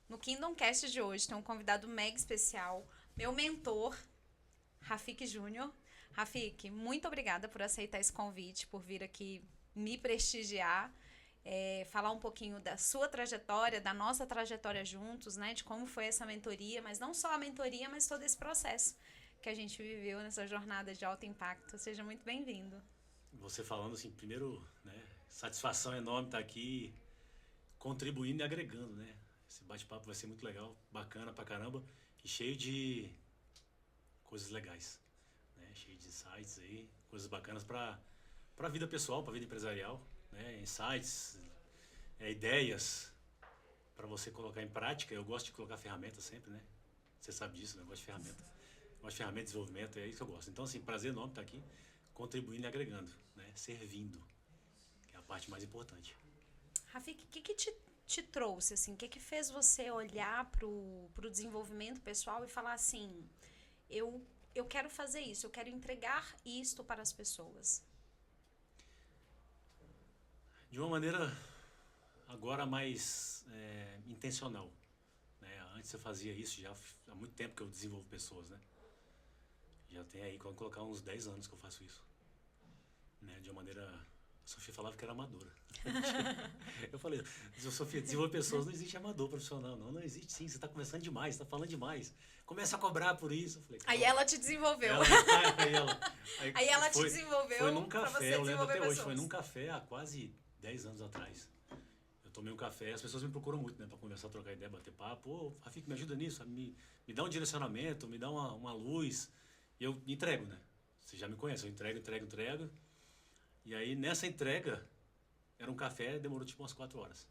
No Kingdom Cast de hoje tem um convidado mega especial, meu mentor, Rafik Júnior. Rafik, muito obrigada por aceitar esse convite, por vir aqui me prestigiar, falar um pouquinho da sua trajetória, da nossa trajetória juntos, né? De como foi essa mentoria, mas não só a mentoria, mas todo esse processo que a gente viveu nessa jornada de alto impacto. Seja muito bem-vindo. Você falando assim, primeiro, né, satisfação enorme estar aqui contribuindo e agregando, né? Esse bate-papo vai ser muito legal, bacana pra caramba e cheio de coisas legais, né? Cheio de insights aí, coisas bacanas para a vida pessoal, para a vida empresarial, né? Insights, ideias para você colocar em prática. Eu gosto de colocar ferramentas sempre, né? Você sabe disso, né? Eu gosto de ferramentas. Eu gosto de ferramentas de desenvolvimento, é isso que eu gosto. Então, assim, prazer enorme estar aqui, contribuindo e agregando, né? Servindo, que é a parte mais importante. Rafik, o que te trouxe, assim? O que fez você olhar pro desenvolvimento pessoal e falar assim, eu quero fazer isso, eu quero entregar isto para as pessoas? De uma maneira agora mais intencional, né? Antes eu fazia isso já há muito tempo que eu desenvolvo pessoas, né? Já tem aí, quando colocar uns 10 anos que eu faço isso, né? De uma maneira... A Sofia falava que era amadora. Eu falei, Sofia, desenvolver pessoas não existe amador profissional, não. Não existe sim, você está conversando demais, está falando demais. Começa a cobrar por isso. Eu falei, Aí calma. ela te desenvolveu. Ela, aí ela, aí Aí ela te foi desenvolveu num para café, você eu lembro desenvolver até hoje, foi pessoas. num café há quase 10 anos atrás. Eu tomei um café, as pessoas me procuram muito, né, para conversar, trocar ideia, bater papo. Ô, Rafik, me ajuda nisso, me dá um direcionamento, me dá uma luz. E eu entrego, né? Você já me conhece, eu entrego. E aí, nessa entrega, era um café, demorou tipo umas 4 horas.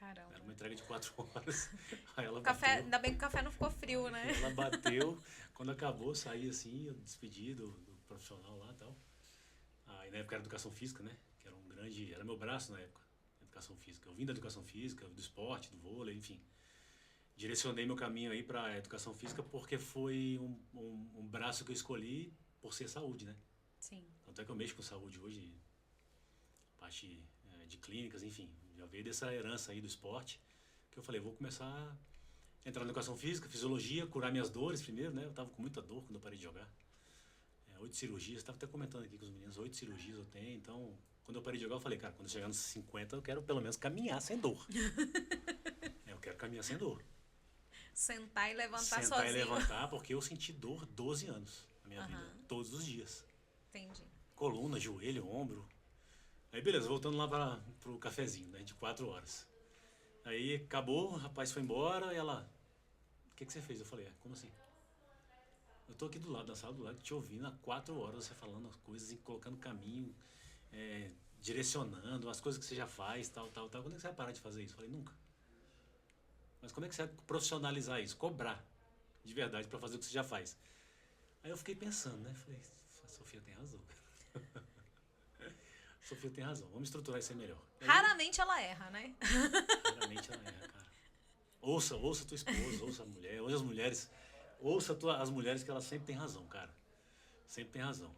Era Caramba. uma entrega de 4 horas. Aí ela O café, bateu, ainda bem que o café não ficou frio, né? ela bateu. Quando acabou, saí assim, eu despedi do profissional lá e tal. Aí na época era educação física, né? Que era um grande. Era meu braço na época, educação física. Eu vim da educação física, do esporte, do vôlei, enfim. Direcionei meu caminho aí para educação física porque foi um braço que eu escolhi por ser saúde, né? Sim. Tanto é que eu mexo com saúde hoje, parte de clínicas, enfim. Já veio dessa herança aí do esporte, que eu falei, vou começar a entrar na educação física, fisiologia, curar minhas dores primeiro, né? Eu tava com muita dor quando eu parei de jogar. 8 cirurgias, estava até comentando aqui com os meninos, 8 cirurgias eu tenho, então quando eu parei de jogar eu falei, cara, quando eu chegar nos 50 eu quero pelo menos caminhar sem dor. Eu quero caminhar sem dor. Sentar e levantar Sentar e sozinho. levantar, porque eu senti dor 12 anos na minha vida, Aham, todos os dias. entendi. Coluna, joelho, ombro. Aí beleza, voltando lá pro cafezinho, né, de 4 horas. Aí acabou, o rapaz foi embora e ela, o que você fez? Eu falei, como assim? Eu tô aqui do lado, na sala do lado, te ouvindo há 4 horas, você falando as coisas, e colocando caminho, é, direcionando as coisas que você já faz, tal. Quando é que você vai parar de fazer isso? Eu falei, nunca. Mas como é que você vai profissionalizar isso? Cobrar de verdade para fazer o que você já faz. Aí eu fiquei pensando, né? Falei, a Sofia tem razão. A Sofia tem razão, vamos estruturar isso aí melhor. E aí, Raramente ela erra, né? raramente ela erra, cara. Ouça tua esposa, ouça a mulher, ouça as mulheres. As mulheres que elas sempre têm razão, cara. Sempre tem razão.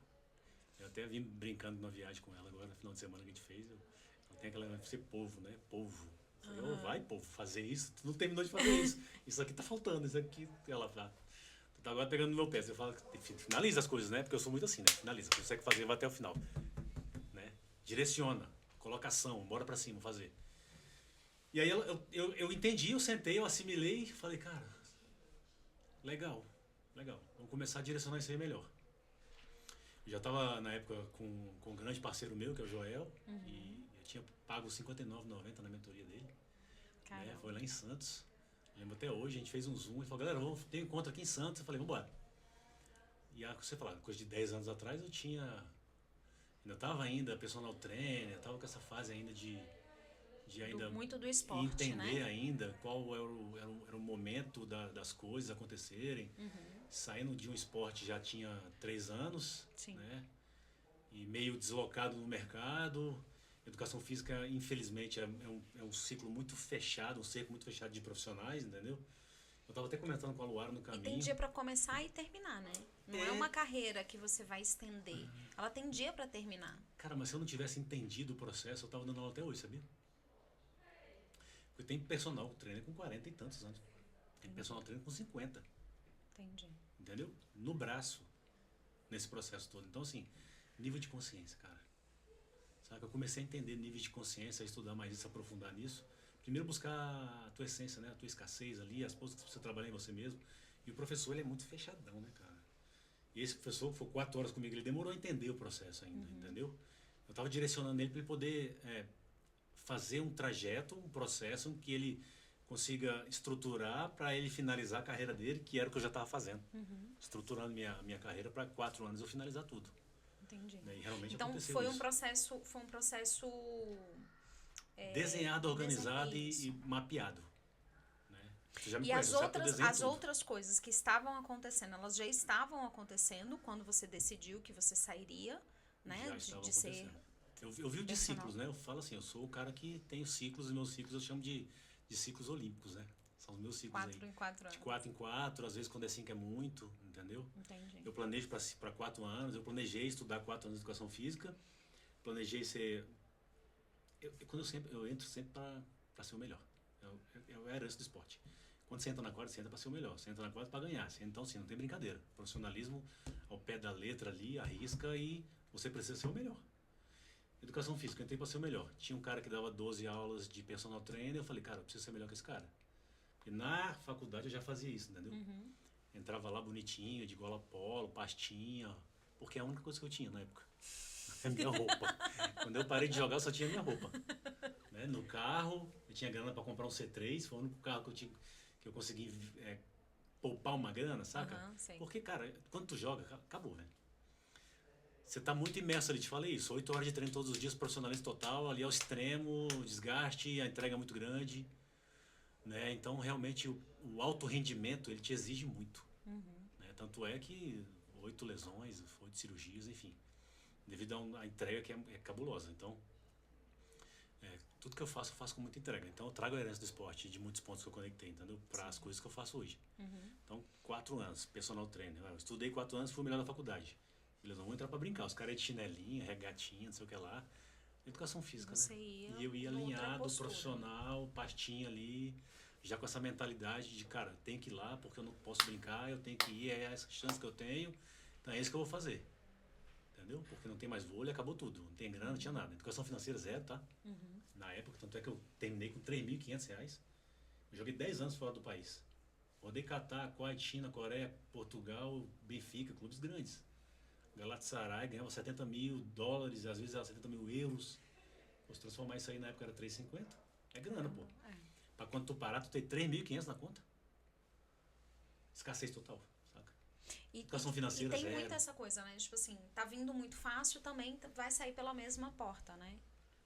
Eu até vim brincando numa viagem com ela agora, no final de semana que a gente fez. Ela tem aquela ser povo, né? Povo. Eu falei, ô, vai, povo, fazer isso. Tu não terminou de fazer isso. Isso aqui tá faltando, isso aqui. Ela tá. Tu tá agora pegando no meu pé. Você fala, finaliza as coisas, né? Porque eu sou muito assim, né? Finaliza. Se você quer fazer, vai até o final. Né? Direciona. Colocação, bora pra cima fazer. E aí eu entendi, eu sentei, eu assimilei e falei, cara, legal, legal. Vamos começar a direcionar isso aí melhor. Eu já estava na época com um grande parceiro meu, que é o Joel, e eu tinha pago R$ 59,90 na mentoria dele. Né? Foi Caramba. lá em Santos. Lembro até hoje, a gente fez um Zoom e falou, galera, vamos ter um encontro aqui em Santos. Eu falei, vamos embora. E você falar, coisa de 10 anos atrás eu tinha. Ainda estava ainda personal trainer, estava com essa fase ainda de ainda Muito do esporte, entender né? ainda qual era o momento das coisas acontecerem. Saindo de um esporte já tinha 3 anos, Sim. né? E meio deslocado no mercado. Educação física, infelizmente, é um ciclo muito fechado, um cerco muito fechado de profissionais, entendeu? Eu estava até comentando com a Luara no E tem caminho. dia pra começar e terminar, né? Não é É, uma carreira que você vai estender. Ela tem dia pra terminar. cara, mas se eu não tivesse entendido o processo, eu estava dando aula até hoje, sabia? Porque tem personal trainer com 40 e tantos anos. Tem personal trainer com 50. Entendi. Entendeu? No braço, nesse processo todo. Então, assim, nível de consciência, cara. Sabe? Eu comecei a entender nível de consciência, a estudar mais isso, aprofundar nisso. Primeiro buscar a tua essência, né? A tua escassez ali, as coisas que você trabalhar em você mesmo. E o professor, ele é muito fechadão, né, cara? E esse professor que foi 4 horas comigo, ele demorou a entender o processo ainda, entendeu? Eu estava direcionando ele para ele poder fazer um trajeto, um processo em que ele consiga estruturar para ele finalizar a carreira dele, que era o que eu já estava fazendo. Estruturando minha carreira para 4 anos eu finalizar tudo. Entendi. Né? E realmente Então aconteceu foi um isso. processo Desenhado, organizado e isso. mapeado. Né? Você já me E conhece, você sabe que eu desenho as tudo. outras coisas que estavam acontecendo, elas já estavam acontecendo quando você decidiu que você sairia, né? Já estava De ser acontecendo. Eu vivo de personal. ciclos, né? Eu falo assim, eu sou o cara que tem os ciclos, e meus ciclos eu chamo de ciclos olímpicos, né? São os meus ciclos 4 aí. em 4 De anos. 4 em 4, às vezes quando é 5 é muito, entendeu? Entendi. Eu planejo para 4 anos, eu planejei estudar 4 anos de educação física, planejei ser... Eu entro sempre para ser o melhor. Eu era esse do esporte. Quando você entra na quadra, você entra para ser o melhor. Você entra na quadra para ganhar. Então, assim, não tem brincadeira. Profissionalismo ao pé da letra ali, arrisca e você precisa ser o melhor. Educação física, eu entrei para ser o melhor. Tinha um cara que dava 12 aulas de personal trainer, eu falei, cara, eu preciso ser melhor que esse cara. E na faculdade eu já fazia isso, entendeu? Entrava lá bonitinho, de gola polo, pastinha, porque é a única coisa que eu tinha na época. A minha roupa. Quando eu parei de jogar, eu só tinha minha roupa. Né? No carro, eu tinha grana para comprar um C3, foi o único carro que eu consegui poupar uma grana, saca? Sei. Porque, cara, quando tu joga, acabou, velho. Você tá muito imerso ali, te falei isso. 8 horas de treino todos os dias, profissionalismo total, ali ao extremo, desgaste, a entrega é muito grande. Né? Então, realmente, o alto rendimento, ele te exige muito. Né? Tanto é que 8 lesões, 8 cirurgias, enfim. Devido à entrega que é cabulosa. Então, tudo que eu faço com muita entrega. Então, eu trago a herança do esporte, de muitos pontos que eu conectei, entendeu? Para as coisas que eu faço hoje. Então, 4 anos, personal trainer. Eu estudei 4 anos, fui o melhor da faculdade. Beleza, vamos entrar para brincar. Os caras de chinelinha, regatinha, não sei o que lá. Educação física, Você né? ia E eu ia noutra alinhado, postura. profissional, pastinha ali, já com essa mentalidade de, cara, tem que ir lá porque eu não posso brincar, eu tenho que ir, é essa chance que eu tenho, então é isso que eu vou fazer. Entendeu? Porque não tem mais vôlei, acabou tudo. Não tem grana, não tinha nada. Educação financeira, zero, tá? Na época, tanto é que eu terminei com R$ 3.500. Eu joguei 10 anos fora do país. Rodei Catar, Kuwait, China, Coreia, Portugal, Benfica, clubes grandes. Galatasaray ganhava US$ 70.000, às vezes era 70 mil euros. Se transformar isso aí na época era 3,50. É grana, pô. Pra quando tu parar, tu tem 3.500 na conta. Escassez total, saca? Educação financeira, e tem zero. muito essa coisa, né? Tipo assim, tá vindo muito fácil, também vai sair pela mesma porta, né?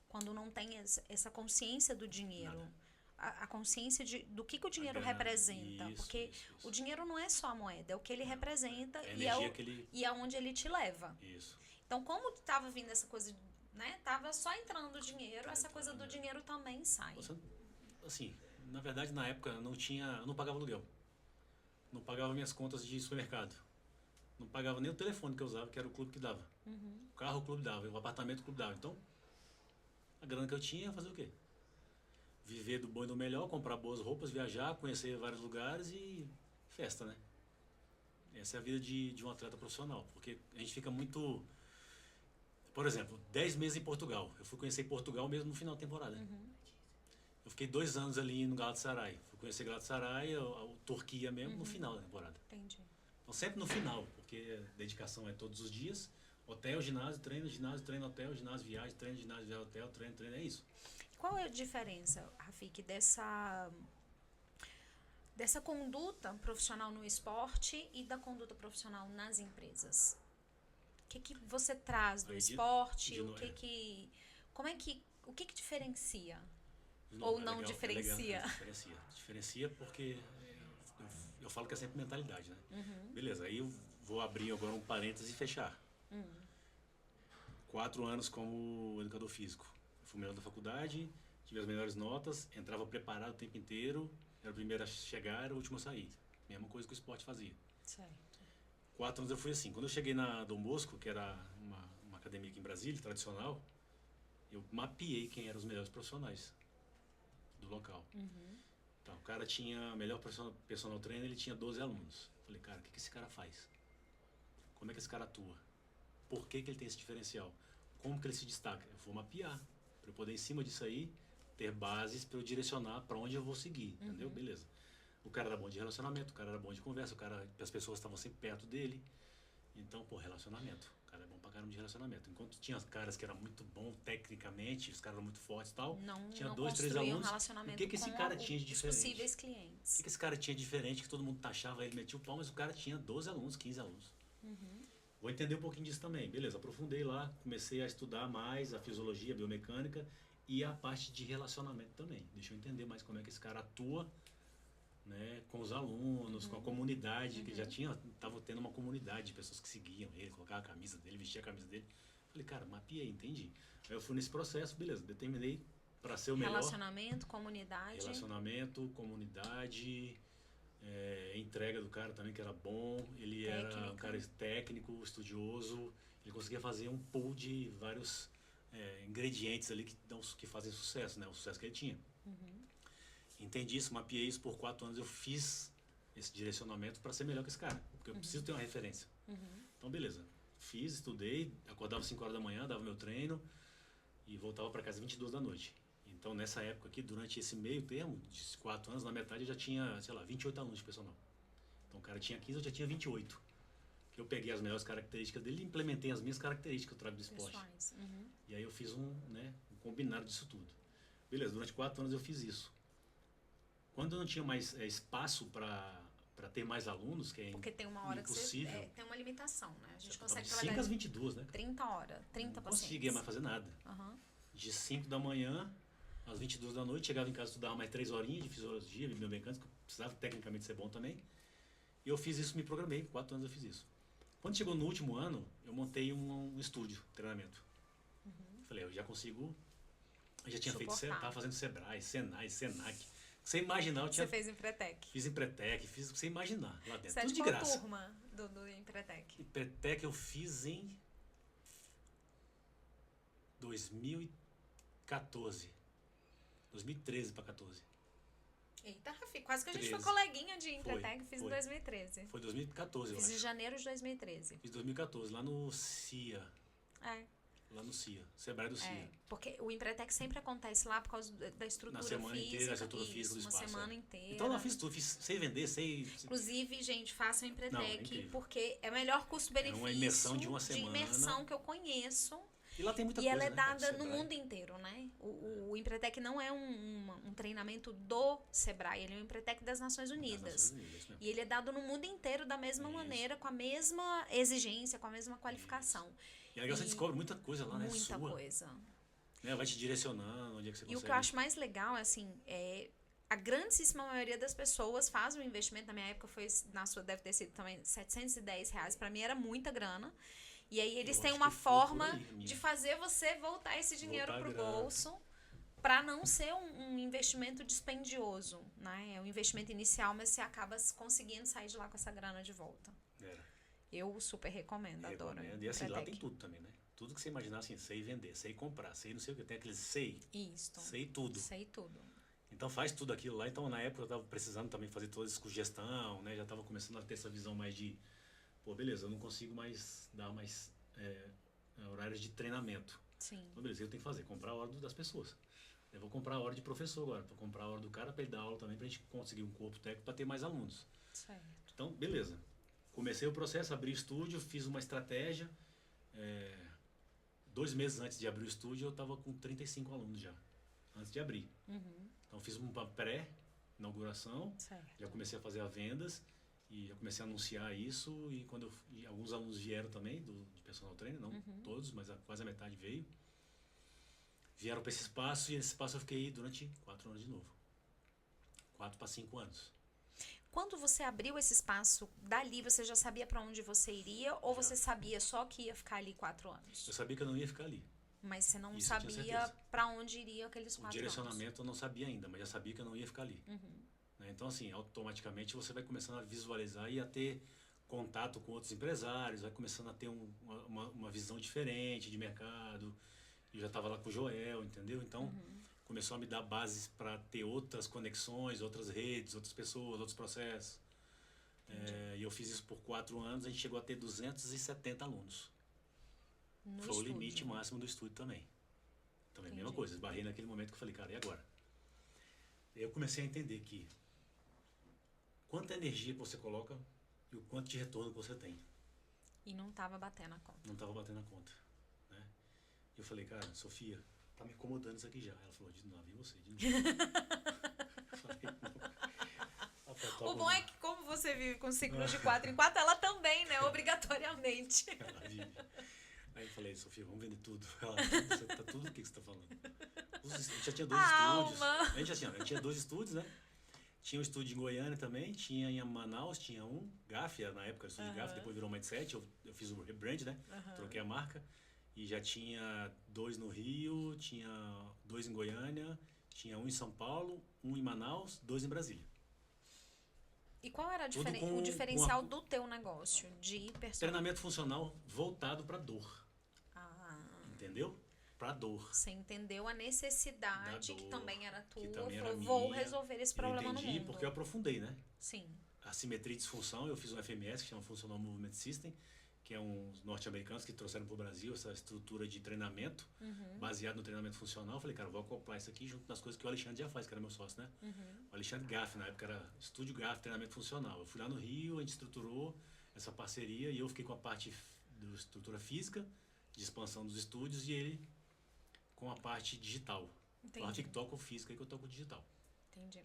Quando não tem essa consciência do dinheiro. A consciência do que o dinheiro grana, representa. isso, Porque isso. o dinheiro não é só a moeda, é o que ele representa É a e, energia que ele... e aonde ele te leva. Isso. Então, como tava vindo essa coisa, né? Tava só entrando o dinheiro, essa coisa do dinheiro também sai. Você, assim, na verdade, na época, eu não pagava aluguel. Não pagava minhas contas de supermercado. Não pagava nem o telefone que eu usava, que era o clube que dava. O carro o clube dava, o apartamento o clube dava. Então, a grana que eu tinha, ia fazer o quê? Viver do bom e do melhor, comprar boas roupas, viajar, conhecer vários lugares e festa, né? Essa é a vida de um atleta profissional. Porque a gente fica muito... Por exemplo, 10 meses em Portugal. Eu fui conhecer Portugal mesmo no final da temporada. Eu fiquei 2 anos ali no Galatasaray. Fui conhecer Galatasaray, a Turquia mesmo, no final da temporada. Entendi. Então sempre no final, porque a dedicação é todos os dias. Hotel, ginásio, treino, hotel, ginásio, viagem, treino, ginásio, viagem, hotel, treino, é isso. Qual é a diferença, Rafik, dessa conduta profissional no esporte e da conduta profissional nas empresas? O que você traz do esporte? O que diferencia? Ou não legal, diferencia? Diferencia porque eu falo que é sempre mentalidade, né? Beleza, aí eu vou abrir agora um parênteses e fechar. 4 anos como educador físico. Fui o melhor da faculdade, tive as melhores notas, entrava preparado o tempo inteiro, era o primeiro a chegar, era o último a sair. Mesma coisa que o esporte fazia. Certo. 4 anos eu fui assim. Quando eu cheguei na Dom Bosco, que era uma academia aqui em Brasília, tradicional, eu mapeei quem eram os melhores profissionais. do local. Uhum. Então, o cara tinha, melhor personal trainer, ele tinha 12 alunos. Falei, cara, o que esse cara faz? Como é que esse cara atua? Por que ele tem esse diferencial? Como que ele se destaca? Eu vou mapear, para eu poder, em cima disso aí, ter bases para eu direcionar para onde eu vou seguir, entendeu? Beleza. O cara era bom de relacionamento, o cara era bom de conversa, as pessoas estavam sempre perto dele. Então, pô, relacionamento. O cara é bom pra caramba de relacionamento. Enquanto tinha os caras que eram muito bons tecnicamente, os caras eram muito fortes e tal, tinha Não 2, 3 construir um alunos. relacionamento O que esse cara tinha de os diferente? possíveis clientes. O que esse cara tinha de diferente que todo mundo taxava ele, metia o pau, mas o cara tinha 12 alunos, 15 alunos. Vou entender um pouquinho disso também. Beleza, aprofundei lá, comecei a estudar mais a fisiologia, a biomecânica e a parte de relacionamento também. Deixa eu entender mais como é que esse cara atua, né, com os alunos, com a comunidade, que já estava tendo uma comunidade de pessoas que seguiam ele, colocavam a camisa dele, vestia a camisa dele. Falei, cara, mapeei, entendi. Aí eu fui nesse processo, beleza, determinei para ser o melhor. Relacionamento, comunidade. Relacionamento, comunidade, entrega do cara também, que era bom. Ele era um cara técnico, estudioso. Ele conseguia fazer um pool de vários ingredientes ali que fazem sucesso, né? O sucesso que ele tinha. Entendi isso, mapeei isso por 4 anos. Eu fiz esse direcionamento para ser melhor que esse cara, porque eu preciso ter uma referência. Então, beleza. Fiz, estudei, acordava às 5 horas da manhã, dava meu treino e voltava para casa às 22 da noite. Então, nessa época aqui, durante esse meio termo, de 4 anos, na metade eu já tinha, sei lá, 28 alunos de personal. Então, o cara tinha 15, eu já tinha 28. Que eu peguei as melhores características dele e implementei as minhas características que eu trago do esporte. E aí eu fiz um combinado disso tudo. Beleza, durante 4 anos eu fiz isso. Quando eu não tinha mais espaço para ter mais alunos, que é porque tem uma hora impossível, que você tem uma limitação, né? A gente consegue de 5 às 22, né? 30 horas, 30 não pacientes. Não conseguia mais fazer nada. De 5 da manhã às 22 da noite, chegava em casa, estudava mais 3 horinhas de fisiologia, biomecânica, precisava tecnicamente ser bom também. E eu fiz isso, me programei, 4 anos eu fiz isso. Quando chegou no último ano, eu montei um estúdio, treinamento. Falei, eu já consigo, eu já tinha feito, estava fazendo Sebrae, Senai, Senac. Sem imaginar, eu tinha... Você fez Empretec. Fiz Empretec, fiz sem imaginar lá dentro. Você tudo de qual graça. turma do Empretec? Empretec eu fiz em 2014. 2013 para 14. Eita, Rafi, quase que a gente 13. foi coleguinha de Empretec, fiz em 2013. Foi 2014, fiz em janeiro de 2013. Fiz 2014, lá no CIA. Lá no CIA, Sebrae do CIA. Porque o Empretec sempre acontece lá por causa da estrutura física. Na semana inteira, a estrutura física do espaço. Uma semana inteira. Então lá fiz tudo, sei vender, sei... Inclusive, gente, façam Empretec, porque é o melhor custo-benefício. É uma imersão de uma semana. De imersão que eu conheço. E lá tem muita coisa, coisa, ela é dada no mundo inteiro, né? O Empretec não é um treinamento do Sebrae, ele é um Empretec das Nações Unidas. E ele é dado no mundo inteiro da mesma maneira, com a mesma exigência, com a mesma qualificação. E é legal, você descobre muita coisa lá, né? Muita coisa. Né? Vai te direcionando, onde é que você consegue. E o que eu acho mais legal é assim, a grandíssima maioria das pessoas faz um investimento, na minha época foi, na sua deve ter sido também R$710, pra mim era muita grana. E aí eles têm uma forma de fazer você voltar esse dinheiro pro bolso para não ser um investimento dispendioso, né? É um investimento inicial, mas você acaba conseguindo sair de lá com essa grana de volta. Eu super recomendo, adoro. E assim, lá tem tudo também, né? Tudo que você imaginar, assim, sei vender, sei comprar, sei não sei o que, tem aqueles sei. Isso. Sei tudo. Sei tudo. Então faz tudo aquilo lá. Então na época eu tava precisando também fazer todas isso com gestão, né? Já tava começando a ter essa visão mais de, pô, beleza, eu não consigo mais dar mais horários de treinamento. Sim. Então beleza, eu tenho que fazer, comprar a hora das pessoas. Eu vou comprar a hora de professor agora, vou comprar a hora do cara para ele dar aula também, pra gente conseguir um corpo técnico para ter mais alunos. Certo. Então, beleza. Comecei o processo, abri o estúdio, fiz uma estratégia. 2 meses antes de abrir o estúdio, eu estava com 35 alunos já, antes de abrir. Então, fiz uma pré-inauguração, já comecei a fazer as vendas e já comecei a anunciar isso. E quando alguns alunos vieram também, de personal trainer, não todos, mas quase a metade veio. Vieram para esse espaço e nesse espaço eu fiquei durante 4 anos de novo. 4 para 5 anos. Quando você abriu esse espaço, dali você já sabia para onde você iria ou você sabia só que ia ficar ali 4 anos? Eu sabia que eu não ia ficar ali. Mas você não sabia para onde iria aqueles 4 anos? O direcionamento eu não sabia ainda, mas já sabia que eu não ia ficar ali. Né? Então, assim, automaticamente você vai começando a visualizar e a ter contato com outros empresários, vai começando a ter uma visão diferente de mercado. Eu já estava lá com o Joel, entendeu? Então, começou a me dar bases para ter outras conexões, outras redes, outras pessoas, outros processos. E eu fiz isso por 4 anos, a gente chegou a ter 270 alunos. No Foi o estúdio. limite máximo do estúdio também. Também a mesma Entendi. coisa, esbarrei naquele momento que eu falei, cara, e agora? Eu comecei a entender que quanta energia que você coloca e o quanto de retorno que você tem. E não tava batendo a conta. Não estava batendo a conta. Né? Eu falei, cara, Sofia, tá me incomodando isso aqui já. Ela falou, de novo, e você? De novo. Eu falei, não. O bom é que como você vive com ciclos de 4 em 4, ela também, né? Obrigatoriamente. Ela vive. Aí eu falei, Sofia, vamos vender tudo. Ela, tá tudo o que você tá falando? A gente já tinha 2 estúdios. A gente tinha 2 estúdios, né? Tinha um estúdio em Goiânia também, tinha em Manaus, tinha um, Gaf, na época o estúdio Gaf, depois virou Mindset, eu fiz o rebrand, né? Troquei a marca. E já tinha 2 no Rio, tinha 2 em Goiânia, tinha um em São Paulo, um em Manaus, 2 em Brasília. E qual era Tudo o diferencial do teu negócio de personal? Treinamento funcional voltado para dor. Entendeu? Para dor. Você entendeu a necessidade, que também era tua, também era falou, vou minha. resolver esse problema no Eu entendi mundo. porque eu aprofundei, né? Sim. Assimetria e disfunção, eu fiz um FMS, que chama Functional Movement System, que é uns norte-americanos que trouxeram para o Brasil essa estrutura de treinamento, baseado no treinamento funcional. Eu falei, cara, eu vou acoplar isso aqui junto nas coisas que o Alexandre já faz, que era meu sócio, né? O Alexandre Gaff, na época era Estúdio Gaff, treinamento funcional. Eu fui lá no Rio, a gente estruturou essa parceria e eu fiquei com a parte da estrutura física, de expansão dos estúdios, e ele com a parte digital. O Rafik toca o físico, aí que eu toco o digital. Entendi.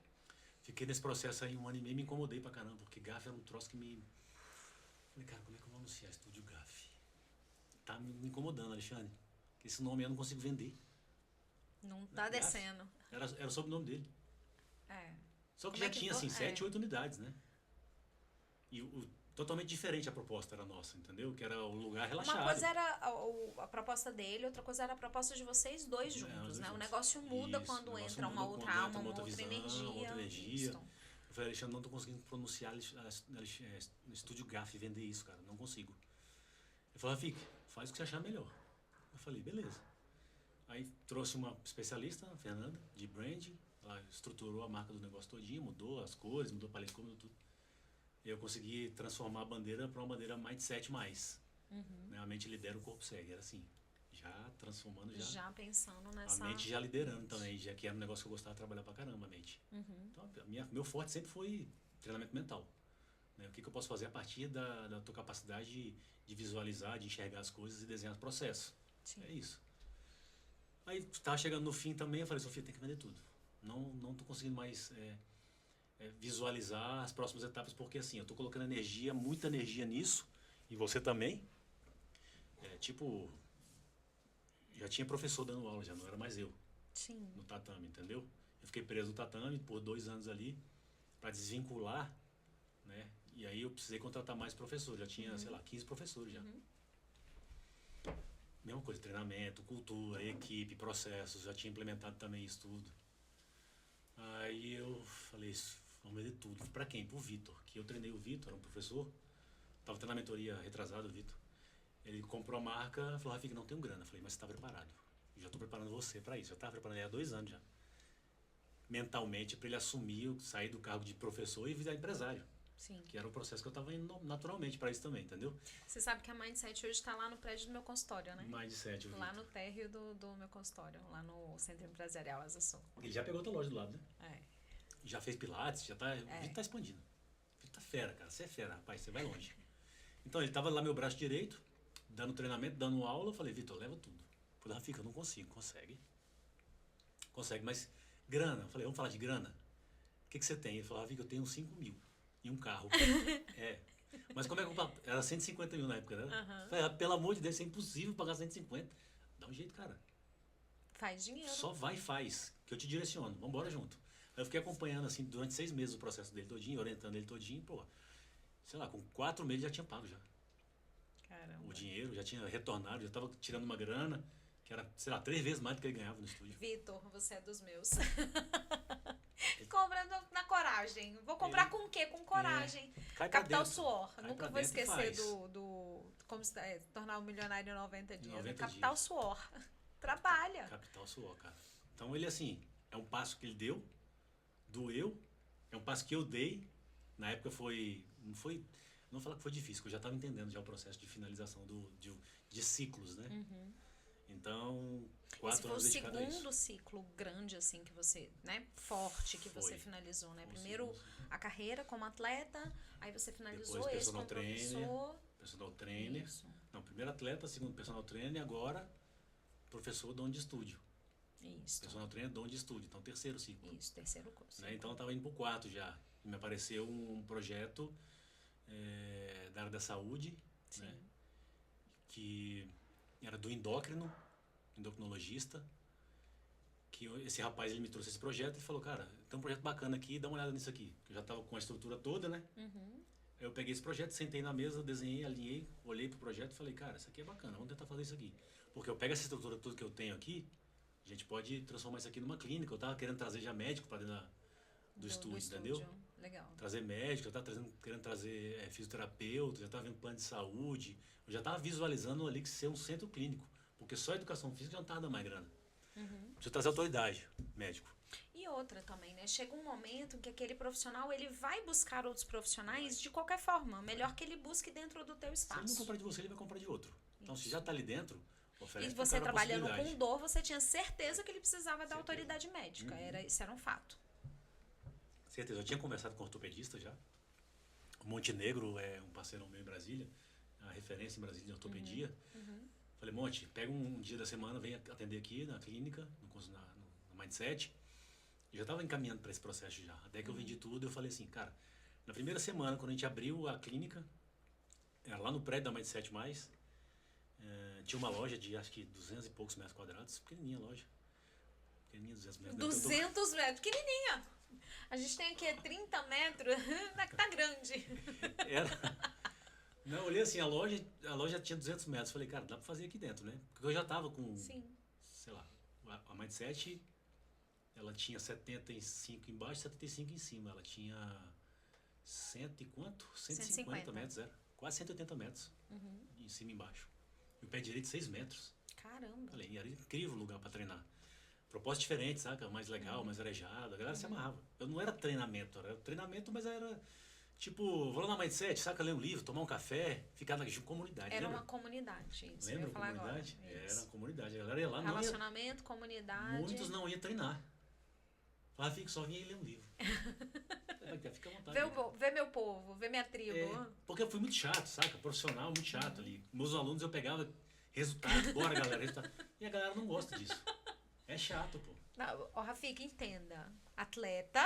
Fiquei nesse processo aí 1 ano e meio, me incomodei pra caramba, porque Gaff era um troço que me... Falei, cara, como é que eu vou anunciar Estúdio Gaff? Tá me incomodando, Alexandre. Porque esse nome eu não consigo vender. Não tá descendo. Era o sobrenome dele. Só que Como já é que tinha, vo- assim, 7, 8 unidades, né? E totalmente diferente a proposta era nossa, entendeu? Que era o lugar relaxado. Uma coisa era a proposta dele, outra coisa era a proposta de vocês dois juntos, né? O negócio muda Isso, quando o negócio entra muda uma outra quando alma, entra uma outra visão, energia. outra energia. Isso. Eu falei, Alexandre, não tô conseguindo pronunciar Estúdio Gaff e vender isso, cara. Não consigo. Ele falou, Rafik, faz o que você achar melhor. Eu falei, beleza. Aí trouxe uma especialista, a Fernanda, de brand. Ela estruturou a marca do negócio todinho, mudou as cores, mudou a paleta de cor, mudou tudo. E eu consegui transformar a bandeira para uma bandeira Mindset+. Né? A mente lidera, o corpo segue. Era assim, já transformando, Já pensando nessa... a mente já liderando também, já que era um negócio que eu gostava de trabalhar pra caramba, a mente. Então, meu forte sempre foi treinamento mental. Né? O que eu posso fazer a partir da tua capacidade de visualizar, de enxergar as coisas e desenhar os processos. Sim. É isso. Aí estava chegando no fim também, eu falei, Sofia, tem que vender tudo. Não tô conseguindo mais visualizar as próximas etapas, porque assim, eu tô colocando muita energia nisso, e você também. Tipo, já tinha professor dando aula, já não era mais eu. Sim. No tatame, entendeu? Eu fiquei preso no tatame por 2 anos ali, para desvincular, né? E aí eu precisei contratar mais professores, já tinha, sei lá, 15 professores já. Mesma coisa, treinamento, cultura, equipe, processos, já tinha implementado também isso tudo. Aí eu falei, vamos vender tudo. Pra quem? Pro Vitor, que eu treinei o Vitor, era um professor, tava tendo a mentoria retrasada, o Vitor. Ele comprou a marca, falou, Rafik, não tenho grana. Eu falei, mas você tá preparado? Eu já tô preparando você pra isso. Eu tava preparando ele há 2 anos já. Mentalmente, pra ele assumir, sair do cargo de professor e virar empresário. Sim. Que era o processo que eu tava indo naturalmente pra isso também, entendeu? Você sabe que a Mindset hoje tá lá no prédio do meu consultório, né? Mindset, Lá no térreo do meu consultório, lá no Centro Empresarial Asa Sul. Ele já pegou outra loja do lado, né? Já fez pilates, já tá... O Vitor tá expandindo. O Vitor tá fera, cara. Você é fera, rapaz. Você vai longe. Então, ele tava lá, meu braço direito, dando treinamento, dando aula. Eu falei, Vitor, leva tudo. Eu falei, Rafik, eu não consigo. Consegue. Consegue, mas grana. Eu falei, vamos falar de grana? O que você tem? Ele falou, Rafik, eu tenho 5 mil e um carro. Mas como é que eu... Era 150 mil na época, né? Eu falei, pelo amor de Deus, é impossível pagar 150. Dá um jeito, cara. Faz dinheiro. Só vai e faz, que eu te direciono. Vamos embora junto. Aí eu fiquei acompanhando, assim, durante 6 meses o processo dele todinho, orientando ele todinho. Pô, sei lá, com 4 meses já tinha pago já. Caramba. O dinheiro, já tinha retornado, já tava tirando uma grana, que era, sei lá, 3 vezes mais do que ele ganhava no estúdio. Vitor, você é dos meus. Compra na coragem. Vou comprar com o quê? Com coragem. Capital dentro. suor. Cai Nunca pra vou dentro e esquecer faz. do como se tornar um milionário em 90 dias. 90 Capital dias. suor. Trabalha. Capital suor, cara. Então ele, assim, É um passo que ele deu, doeu, é um passo que eu dei. Na época não foi, não vou falar que foi difícil, porque eu já estava entendendo já o processo de finalização de ciclos, né? Então, Esse 4 foi o anos dedicado a isso. segundo ciclo grande, assim, que você, né, forte, que você Foi. finalizou, né? Foi o Primeiro segundo. a carreira como atleta, aí você finalizou Depois esse como professor. personal trainer. Isso, Não, primeiro atleta, segundo personal trainer, agora professor dono de estúdio. isso, Personal trainer, dono de estúdio. Então, terceiro ciclo. isso, terceiro curso. Né? Então, eu estava indo para o quarto já. E me apareceu um projeto da área da saúde, Sim. né? Que era do endócrino, endocrinologista, que esse rapaz ele me trouxe esse projeto e falou, cara, tem um projeto bacana aqui, dá uma olhada nisso aqui. Eu já estava com a estrutura toda, né? Eu peguei esse projeto, sentei na mesa, desenhei, alinhei, olhei pro projeto e falei, cara, isso aqui é bacana, vamos tentar fazer isso aqui. Porque eu pego essa estrutura toda que eu tenho aqui, a gente pode transformar isso aqui numa clínica. Eu tava querendo trazer já médico para dentro do estúdio, entendeu? Legal. Trazer médico, eu tava querendo trazer fisioterapeuta, já tava vendo plano de saúde, eu já tava visualizando ali que ser um centro clínico, porque só a educação física já não tava dando mais grana. Precisa trazer autoridade, médico. E outra também, né? Chega um momento em que aquele profissional, ele vai buscar outros profissionais de qualquer forma. Melhor que ele busque dentro do teu Se ele não espaço. comprar de você, ele vai comprar de outro. Então, se já tá ali dentro, oferece E pro você cara a trabalhando possibilidade. com dor, você tinha certeza que ele precisava da Certeza. autoridade médica. Isso era um fato. Certeza, eu tinha conversado com o ortopedista já. O Montenegro é um parceiro meu em Brasília, a referência em Brasília de ortopedia. Falei, Monte, pega um dia da semana, vem atender aqui na clínica, no Mindset. Eu já estava encaminhando para esse processo já. Até que eu vendi tudo, eu falei assim, cara, na primeira semana, quando a gente abriu a clínica, era lá no prédio da Mindset Mais, tinha uma loja de acho que 200 e poucos metros quadrados, pequenininha a loja. Pequenininha, 200 metros. 200 metros, pequenininha. A gente tem aqui 30 metros, tá grande. Não, eu olhei assim, a loja tinha 200 metros. Falei, cara, dá pra fazer aqui dentro, né? Porque eu já tava com, Sim. sei lá, a Mindset, ela tinha 75 embaixo, 75 em cima. Ela tinha cento e quanto? 150 metros, era. Quase 180 metros. Em cima e embaixo. E o pé direito 6 metros. Caramba. Falei, era incrível o lugar pra treinar. Propósito diferente, saca? Mais legal, mais arejado. A galera se amarrava. Eu não era treinamento, mas era tipo, vou lá na Mindset, saca, ler um livro, tomar um café, ficar na comunidade. Era lembra? uma comunidade, isso. Lembra Eu ia falar comunidade? agora. Era uma comunidade. A galera ia lá, não ia, Relacionamento, comunidade. muitos não iam treinar. Falava, fica, só vinha e ler um livro. Fica à vontade. Vê meu povo, vê minha tribo. Porque eu fui muito chato, saca? Profissional, muito chato ali. Meus alunos eu pegava resultado, bora galera, resultado. E a galera não gosta disso. É chato, pô. Ó, Rafik, entenda. Atleta,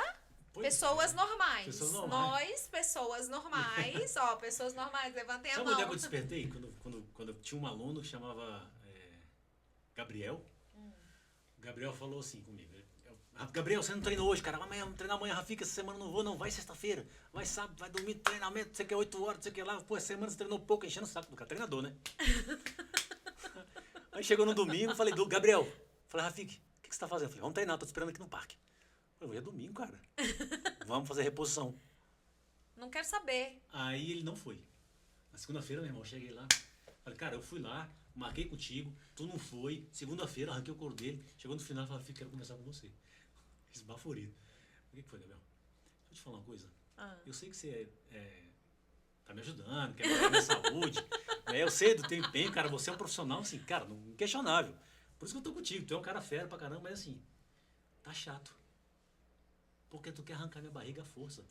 Pois pessoas é. normais. Pessoas normais. Nós, pessoas normais. pessoas normais, levantem a Sabe mão. onde é que eu despertei? Quando eu tinha um aluno que chamava Gabriel. O Gabriel falou assim comigo. Gabriel, você não treinou hoje, cara. Amanhã, vamos treinar amanhã, Rafika, essa semana não vou, não. Vai sexta-feira, vai sábado, vai dormir, treinamento, você quer 8 horas, você quer lá. Pô, essa semana você treinou pouco, enchendo o saco do cara. Treinador, né? Aí chegou no domingo, falei, Gabriel, falei, Rafik, o que você tá fazendo? Eu falei, vamos treinar, tô te esperando aqui no parque. Eu falei, hoje é domingo, cara. Vamos fazer reposição. Não quero saber. Aí ele não foi. Na segunda-feira, meu irmão, cheguei lá. Falei, cara, eu fui lá, marquei contigo, tu não foi. Segunda-feira, arranquei o couro dele. Chegou no final, falei, quero conversar com você. Esbaforido. O que foi, Gabriel? Deixa eu te falar uma coisa. Eu sei que você tá me ajudando, quer melhorar minha saúde. Né? Eu sei do teu empenho, cara. Você é um profissional, assim, cara, inquestionável. Por isso que eu tô contigo. Tu é um cara fera pra caramba, mas assim, tá chato. Porque tu quer arrancar minha barriga à força.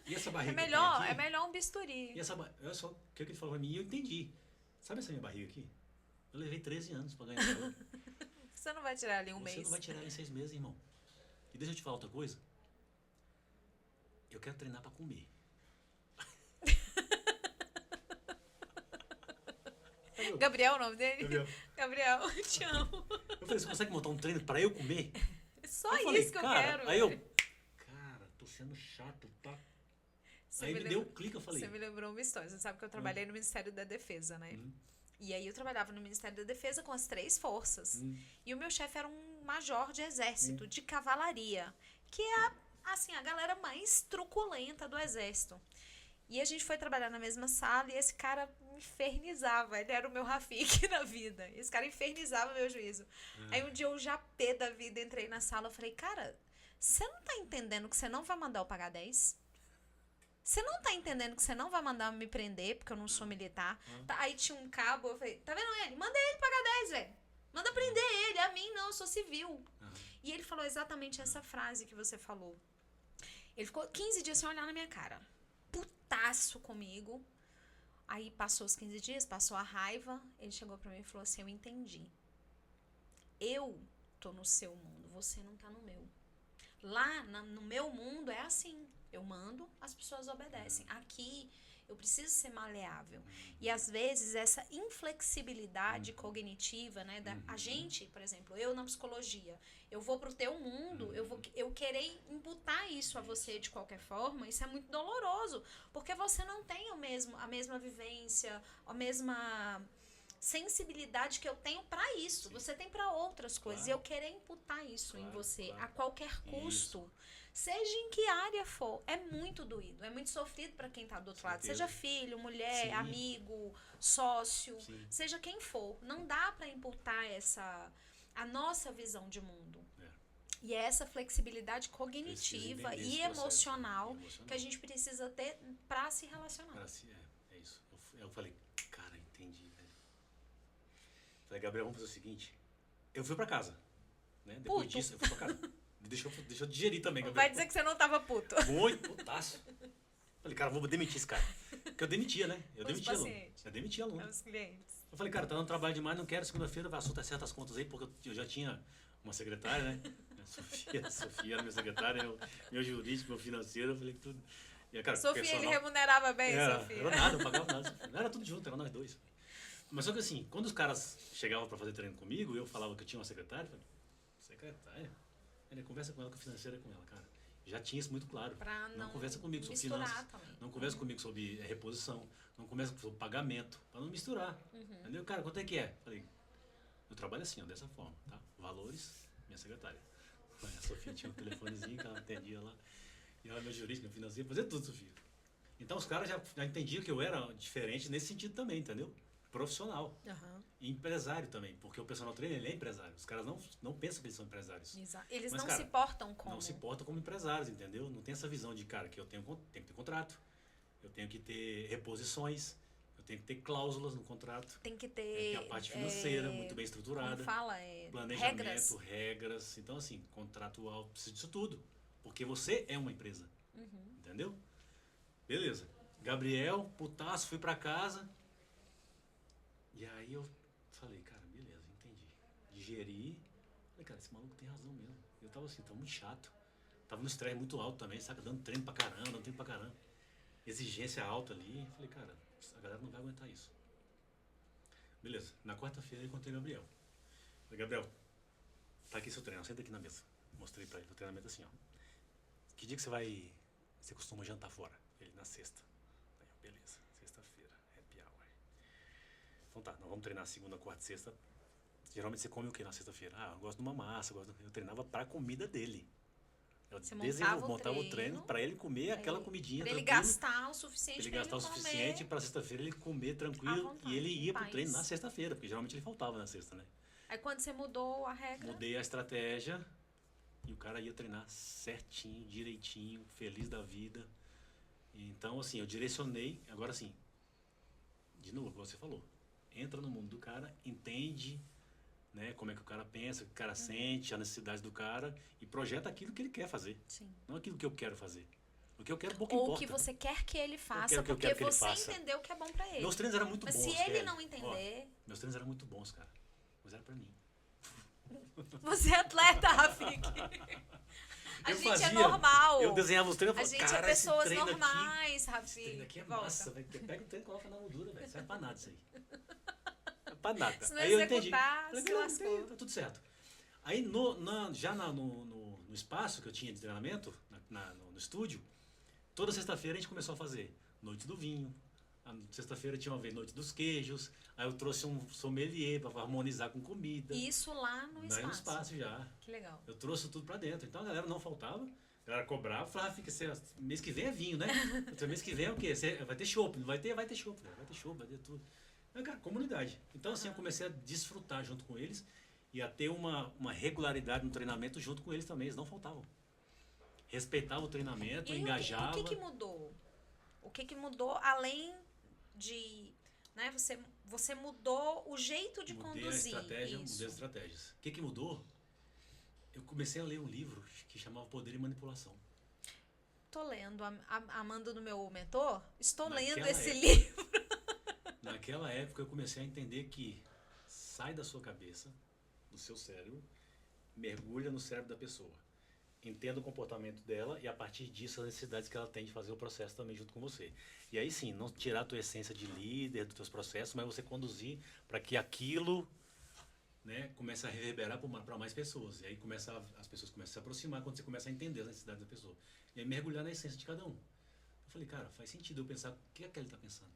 E essa barriga É melhor um bisturi. E essa barriga, olha só o que ele falou pra mim e eu entendi. Sabe essa minha barriga aqui? Eu levei 13 anos pra ganhar ela. Você não vai tirar ali um mês. Você não vai tirar ela em 6 meses, irmão. E deixa eu te falar outra coisa. Eu quero treinar pra comer. Gabriel é o nome dele? Gabriel. Gabriel, te amo. Eu falei, você consegue montar um treino pra eu comer? Só eu isso falei, que eu cara, quero. Aí eu, cara, tô sendo chato, tá? Você aí me me deu um clique, eu falei. Você me lembrou uma história. Você sabe que eu trabalhei no Ministério da Defesa, né? E aí eu trabalhava no Ministério da Defesa com as 3 forças. E o meu chefe era um major de exército, de cavalaria, que é assim, a galera mais truculenta do exército. E a gente foi trabalhar na mesma sala e esse cara me infernizava. Ele era o meu Rafik na vida. Esse cara infernizava meu juízo. Aí um dia eu já pé da vida entrei na sala e falei, cara, você não tá entendendo que você não vai mandar eu pagar 10? Você não tá entendendo que você não vai mandar me prender, porque eu não sou militar? Tá, aí tinha um cabo, eu falei, tá vendo ele? Manda ele pagar 10, velho. Manda prender ele, a mim não, eu sou civil. E ele falou exatamente essa frase que você falou. Ele ficou 15 dias sem olhar na minha cara. Putaço comigo. Aí passou os 15 dias, passou a raiva. Ele chegou pra mim e falou assim, eu entendi. Eu tô no seu mundo, você não tá no meu. Lá no meu mundo é assim. Eu mando, as pessoas obedecem. Aqui eu preciso ser maleável. E às vezes essa inflexibilidade cognitiva, né, a gente, por exemplo, eu na psicologia, eu vou pro teu mundo, eu querer imputar isso a você de qualquer forma, isso é muito doloroso, porque você não tem a mesma vivência, a mesma sensibilidade que eu tenho para isso. Sim. Você tem para outras coisas. Claro. E eu querer imputar isso em você a qualquer custo. Isso. Seja em que área for, é muito doído, é muito sofrido para quem tá do outro lado. Seja filho, mulher, sim, amigo, sócio, sim, seja quem for. Não dá para imputar a nossa visão de mundo. E é essa flexibilidade cognitiva e emocional que a gente precisa ter para se relacionar. É isso. Eu falei, cara, entendi, velho. Falei, Gabriel, vamos fazer o seguinte. Eu fui para casa, né? Depois disso, eu fui para casa. Deixa eu digerir também, Gabriel. Vai dizer que você não tava puto. Muito putaço. Falei, cara, vou demitir esse cara. Porque eu demitia, né? Eu demitia aluno. Eu demitia aluno. Os clientes. Eu falei, cara, tá dando trabalho demais, não quero. Segunda-feira vai assuntar certas contas aí, porque eu já tinha uma secretária, né? Sofia era minha secretária, meu jurídico, meu financeiro. Eu falei, tudo. E, cara, Sofia, personal, ele remunerava bem, Sofia. Era nada, eu pagava nada. Sofia. Não era tudo junto, era nós dois. Mas só que assim, quando os caras chegavam pra fazer treino comigo, eu falava que eu tinha uma secretária, eu falei, secretária? Ele conversa com ela, que a financeira é com ela, cara. Já tinha isso muito claro. Pra não conversa comigo sobre finanças. Também. Não conversa comigo sobre reposição. Não conversa sobre pagamento. Pra não misturar. Entendeu? Cara, quanto é que é? Falei, eu trabalho assim, ó, dessa forma, tá? Valores, minha secretária. A Sofia tinha um telefonezinho que ela atendia lá. E ela, meu jurista, meu financeiro, fazia tudo, Sofia. Então os caras já entendiam que eu era diferente nesse sentido também, entendeu? Profissional. E empresário também, porque o personal trainer, ele é empresário. Os caras não pensam que eles são empresários. Exato. Eles não se portam como. Não se portam como empresários, entendeu? Não tem essa visão de, cara, que eu tenho que ter contrato, eu tenho que ter reposições, eu tenho que ter cláusulas no contrato. Tem que ter a parte financeira muito bem estruturada. Como fala? Planejamento, regras. Então, assim, contratual, precisa disso tudo. Porque você é uma empresa. Entendeu? Beleza. Gabriel, putaço, fui pra casa. E aí eu falei, cara, beleza, entendi. Digeri. Falei, cara, esse maluco tem razão mesmo. Eu tava assim, tava muito chato. Tava no estresse muito alto também, saca? Dando treino pra caramba, Exigência alta ali. Falei, cara, a galera não vai aguentar isso. Beleza. Na quarta-feira eu encontrei o Gabriel. Falei, Gabriel, tá aqui seu treino, senta aqui na mesa. Mostrei pra ele o treinamento assim, ó. Que dia que você costuma jantar fora? Ele, na sexta. Aí, beleza, sexta-feira, happy hour. Então tá, nós vamos treinar segunda, quarta e sexta. Geralmente você come o que na sexta-feira? Ah, eu gosto de uma massa, eu treinava pra comida dele. Eu montava o treino pra ele comer aquela comidinha pra ele gastar o suficiente pra ele gastar o suficiente pra sexta-feira ele comer tranquilo vontade, e ele ia pro treino na sexta-feira, porque geralmente ele faltava na sexta, né? Aí quando você mudou a regra? Mudei a estratégia e o cara ia treinar certinho, direitinho, feliz da vida. Então, assim, eu direcionei, agora assim, de novo, como você falou, entra no mundo do cara, entende, né, como é que o cara pensa, o que o cara sente, a necessidade do cara e projeta aquilo que ele quer fazer. Sim. Não aquilo que eu quero fazer. O que eu quero pouco Ou importa. o que você quer que ele faça, porque você entendeu que é bom pra ele. Meus treinos eram muito bons. Mas se ele não entender... Ó, meus treinos eram muito bons, cara. Mas era pra mim. Você é atleta, Rafik. A gente é normal. Eu desenhava os treinos e falava, a gente é pessoas normais, Rafik. Esse treino aqui é massa, velho. Pega o treino e coloca na moldura, velho. Serve pra nada isso aí. É pra nada. Se não aí eu entendi. Se lascou. Tá tudo certo. Aí já no espaço que eu tinha de treinamento, no estúdio, toda sexta-feira a gente começou a fazer noite do vinho. Sexta-feira tinha uma vez noite dos queijos. Aí eu trouxe um sommelier para harmonizar com comida. Isso lá no espaço. No espaço já. Que legal. Eu trouxe tudo para dentro. Então a galera não faltava. Ela cobrava, falava, fica, mês que vem é vinho, né? Mês que vem é o quê? Vai ter chopp, não vai ter? Vai ter chopp, vai ter chopp, vai ter tudo. Mas, cara, comunidade. Então, assim, eu comecei a desfrutar junto com eles e a ter uma regularidade no treinamento junto com eles também. Eles não faltavam. Respeitava o treinamento, engajava. O que mudou? O que mudou além de... Né, você mudou o jeito de conduzir Mudei as isso. estratégias. O que mudou? Eu comecei a ler um livro que chamava Poder e Manipulação. Tô lendo, amando no meu mentor, estou lendo esse época, livro. Naquela época eu comecei a entender que sai da sua cabeça, do seu cérebro, mergulha no cérebro da pessoa. Entenda o comportamento dela e a partir disso as necessidades que ela tem de fazer o processo também junto com você. E aí sim, não tirar a tua essência de líder dos teus processos, mas você conduzir para que aquilo, né, comece a reverberar para mais pessoas. E aí as pessoas começam a se aproximar quando você começa a entender as necessidades da pessoa. E aí mergulhar na essência de cada um. Eu falei, cara, faz sentido eu pensar o que a Kelly está pensando.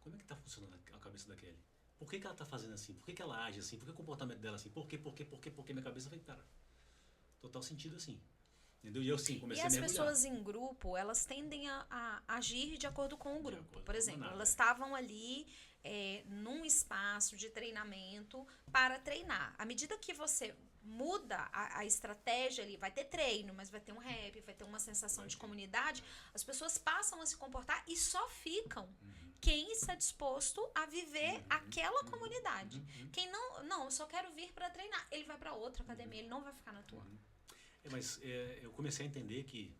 Como é que está funcionando a cabeça da Kelly? Por que ela está fazendo assim? Por que ela age assim? Por que o comportamento dela é assim? Por quê? Minha cabeça foi, cara, total sentido assim. Entendeu? E eu sim, comecei a mergulhar. E as pessoas em grupo, elas tendem a agir de acordo com o grupo. Por exemplo, manada, elas estavam ali num espaço de treinamento para treinar. À medida que você muda a estratégia ali, vai ter treino, mas vai ter um rap, vai ter uma sensação de comunidade, as pessoas passam a se comportar e só ficam quem está disposto a viver aquela comunidade. Quem não, eu só quero vir para treinar, ele vai para outra academia, ele não vai ficar na tua. Mas eu comecei a entender que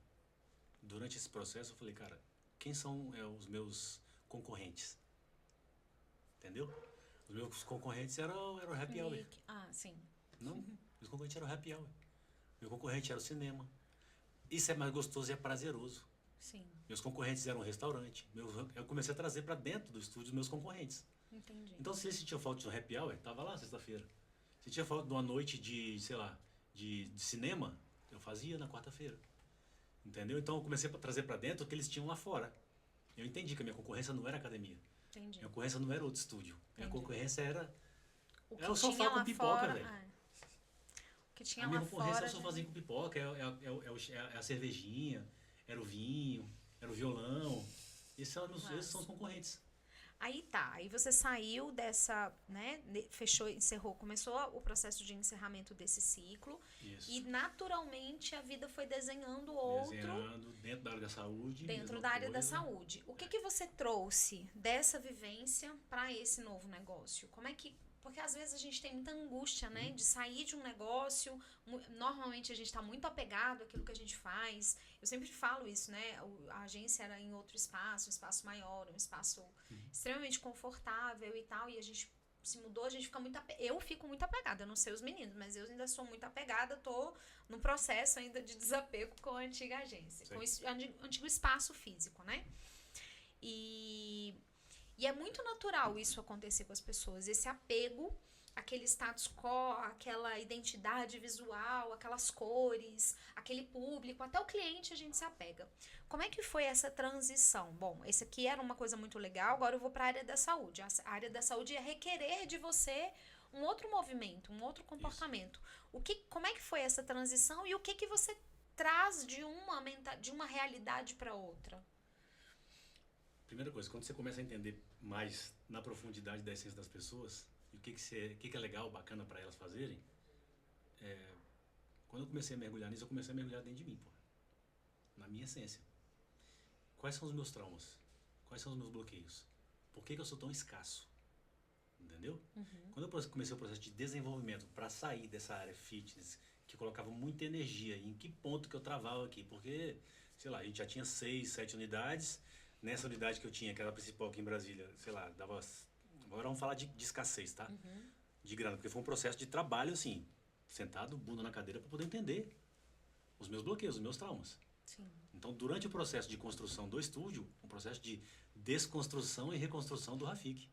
durante esse processo eu falei, cara, quem são os meus concorrentes? Entendeu? Os meus concorrentes eram o happy hour. Ah, sim. Não, meus concorrentes eram o happy hour. Meu concorrente era o cinema. Isso é mais gostoso e é prazeroso. Sim. Meus concorrentes eram o restaurante. Eu comecei a trazer para dentro do estúdio os meus concorrentes. Entendi. Então, se eles tinham falta de um happy hour, tava lá sexta-feira. Se tinha falta de uma noite de, sei lá, de cinema, eu fazia na quarta-feira. Entendeu? Então, eu comecei a trazer para dentro o que eles tinham lá fora. Eu entendi que a minha concorrência não era academia. Entendi. Minha concorrência não era outro estúdio. Minha concorrência era o sofá com pipoca, velho. O que tinha a minha lá concorrência fora... era o sofazinho com pipoca, é a cervejinha, era o vinho, era o violão. Esses são os concorrentes. Aí tá, aí você saiu dessa, né, fechou, encerrou, começou o processo de encerramento desse ciclo. Isso. E naturalmente a vida foi desenhando dentro da área da saúde. Dentro da área da saúde. O que você trouxe dessa vivência para esse novo negócio? Como é que... Porque às vezes a gente tem muita angústia, né? De sair de um negócio. Normalmente a gente está muito apegado àquilo que a gente faz. Eu sempre falo isso, né? A agência era em outro espaço, um espaço maior, um espaço extremamente confortável e tal. E a gente se mudou, a gente fica muito apegada. Eu fico muito apegada, eu não sei os meninos, mas eu ainda sou muito apegada. Tô no processo ainda de desapego com a antiga agência. Sim. Com o antigo espaço físico, né? E é muito natural isso acontecer com as pessoas, esse apego, aquele status quo, aquela identidade visual, aquelas cores, aquele público, até o cliente a gente se apega. Como é que foi essa transição? Bom, esse aqui era uma coisa muito legal, agora eu vou para a área da saúde. A área da saúde ia requerer de você um outro movimento, um outro comportamento. Como é que foi essa transição e o que você traz de uma realidade para outra? Primeira coisa, quando você começa a entender mais na profundidade da essência das pessoas e o que é legal, bacana para elas fazerem, quando eu comecei a mergulhar nisso, eu comecei a mergulhar dentro de mim, na minha essência. Quais são os meus traumas? Quais são os meus bloqueios? Por que eu sou tão escasso? Entendeu? Quando eu comecei o processo de desenvolvimento para sair dessa área fitness, que colocava muita energia, e em que ponto que eu travava aqui? Porque, sei lá, a gente já tinha 6, 7 unidades. Nessa unidade que eu tinha, que era a principal aqui em Brasília, sei lá, dava... Agora vamos falar de escassez, tá? De grana, porque foi um processo de trabalho, assim, sentado, bunda na cadeira, para poder entender os meus bloqueios, os meus traumas. Sim. Então, durante o processo de construção do estúdio, um processo de desconstrução e reconstrução do Rafik.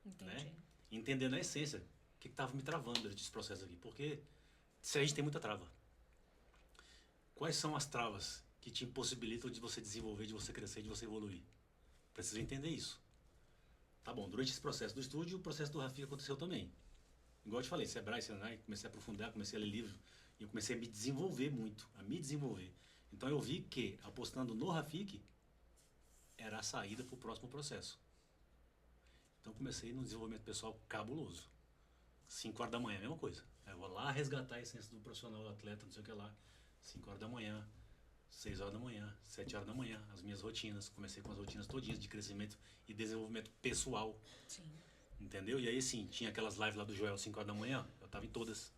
Entendi. Né? Entendendo a essência, o que estava me travando desse processo aqui. Porque se a gente tem muita trava. Quais são as travas que te impossibilitam de você desenvolver, de você crescer, de você evoluir? Precisa entender isso. Tá bom, durante esse processo do estúdio, o processo do Rafik aconteceu também. Igual eu te falei, Sebrae, Senai, comecei a aprofundar, comecei a ler livros, e eu comecei a me desenvolver muito, a me desenvolver. Então eu vi que apostando no Rafik era a saída para o próximo processo. Então comecei no desenvolvimento pessoal cabuloso. 5 horas da manhã, mesma coisa. Eu vou lá resgatar a essência do profissional, do atleta, não sei o que lá. 5 horas da manhã, 6 horas da manhã, 7 horas da manhã, as minhas rotinas. Comecei com as rotinas todinhas de crescimento e desenvolvimento pessoal. Sim. Entendeu? E aí sim, tinha aquelas lives lá do Joel 5 horas da manhã, eu tava em todas.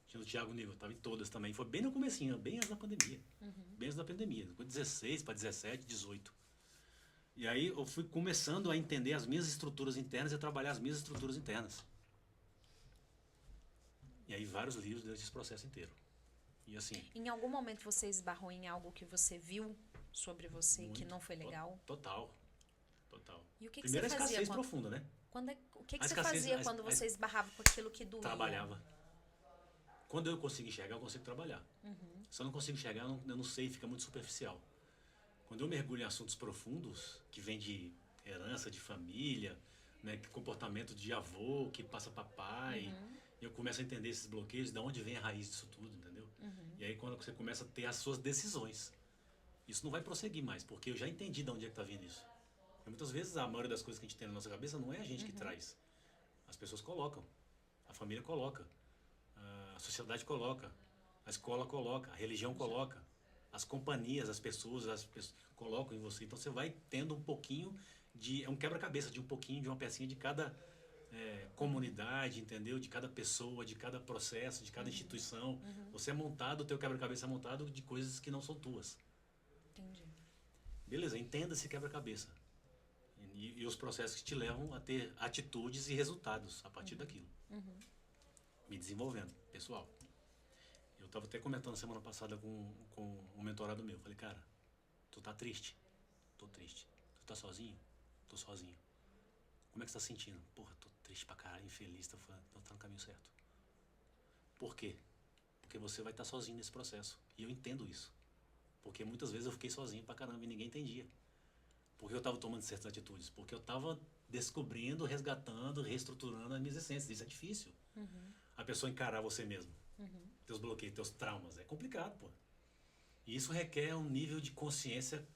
Tinha do Thiago Nível, eu tava em todas também. Foi bem no comecinho, bem antes da pandemia. Bem antes da pandemia. Depois de 16 para 17, 18. E aí eu fui começando a entender as minhas estruturas internas e a trabalhar as minhas estruturas internas. E aí vários livros durante esse processo inteiro. E assim... Em algum momento você esbarrou em algo que você viu sobre você muito, que não foi legal? Total. Total. E o que Primeiro você a fazia escassez quando... profunda, né? O que A você escassez- fazia a- quando a- você esbarrava com aquilo que doía? Trabalhava. Quando eu consigo enxergar, eu consigo trabalhar. Se eu não consigo enxergar, eu não sei, fica muito superficial. Quando eu mergulho em assuntos profundos, que vem de herança, de família, né, comportamento de avô, que passa para pai, eu começo a entender esses bloqueios, de onde vem a raiz disso tudo, entendeu? E aí quando você começa a ter as suas decisões, isso não vai prosseguir mais, porque eu já entendi de onde é que está vindo isso. Porque muitas vezes a maioria das coisas que a gente tem na nossa cabeça não é a gente que traz. As pessoas colocam, a família coloca, a sociedade coloca, a escola coloca, a religião coloca, as companhias, as pessoas colocam em você. Então você vai tendo um pouquinho de... É um quebra-cabeça de um pouquinho, de uma pecinha de cada comunidade, entendeu? De cada pessoa, de cada processo, de cada instituição. Você é montado, o teu quebra-cabeça é montado de coisas que não são tuas. Entendi. Beleza, entenda esse quebra-cabeça. E os processos que te levam a ter atitudes e resultados a partir daquilo. Me desenvolvendo, pessoal. Eu estava até comentando semana passada com um mentorado meu. Falei, cara, tu tá triste? Tô triste. Tu tá sozinho? Tô sozinho. Como é que você tá sentindo? Porra, tô triste pra caralho, infeliz. Tô no caminho certo. Por quê? Porque você vai estar sozinho nesse processo. E eu entendo isso. Porque muitas vezes eu fiquei sozinho pra caramba e ninguém entendia. Porque eu estava tomando certas atitudes. Porque eu estava descobrindo, resgatando, reestruturando as minhas essências. Isso é difícil. A pessoa encarar você mesmo. Teus bloqueios, teus traumas. É complicado, pô. E isso requer um nível de consciência.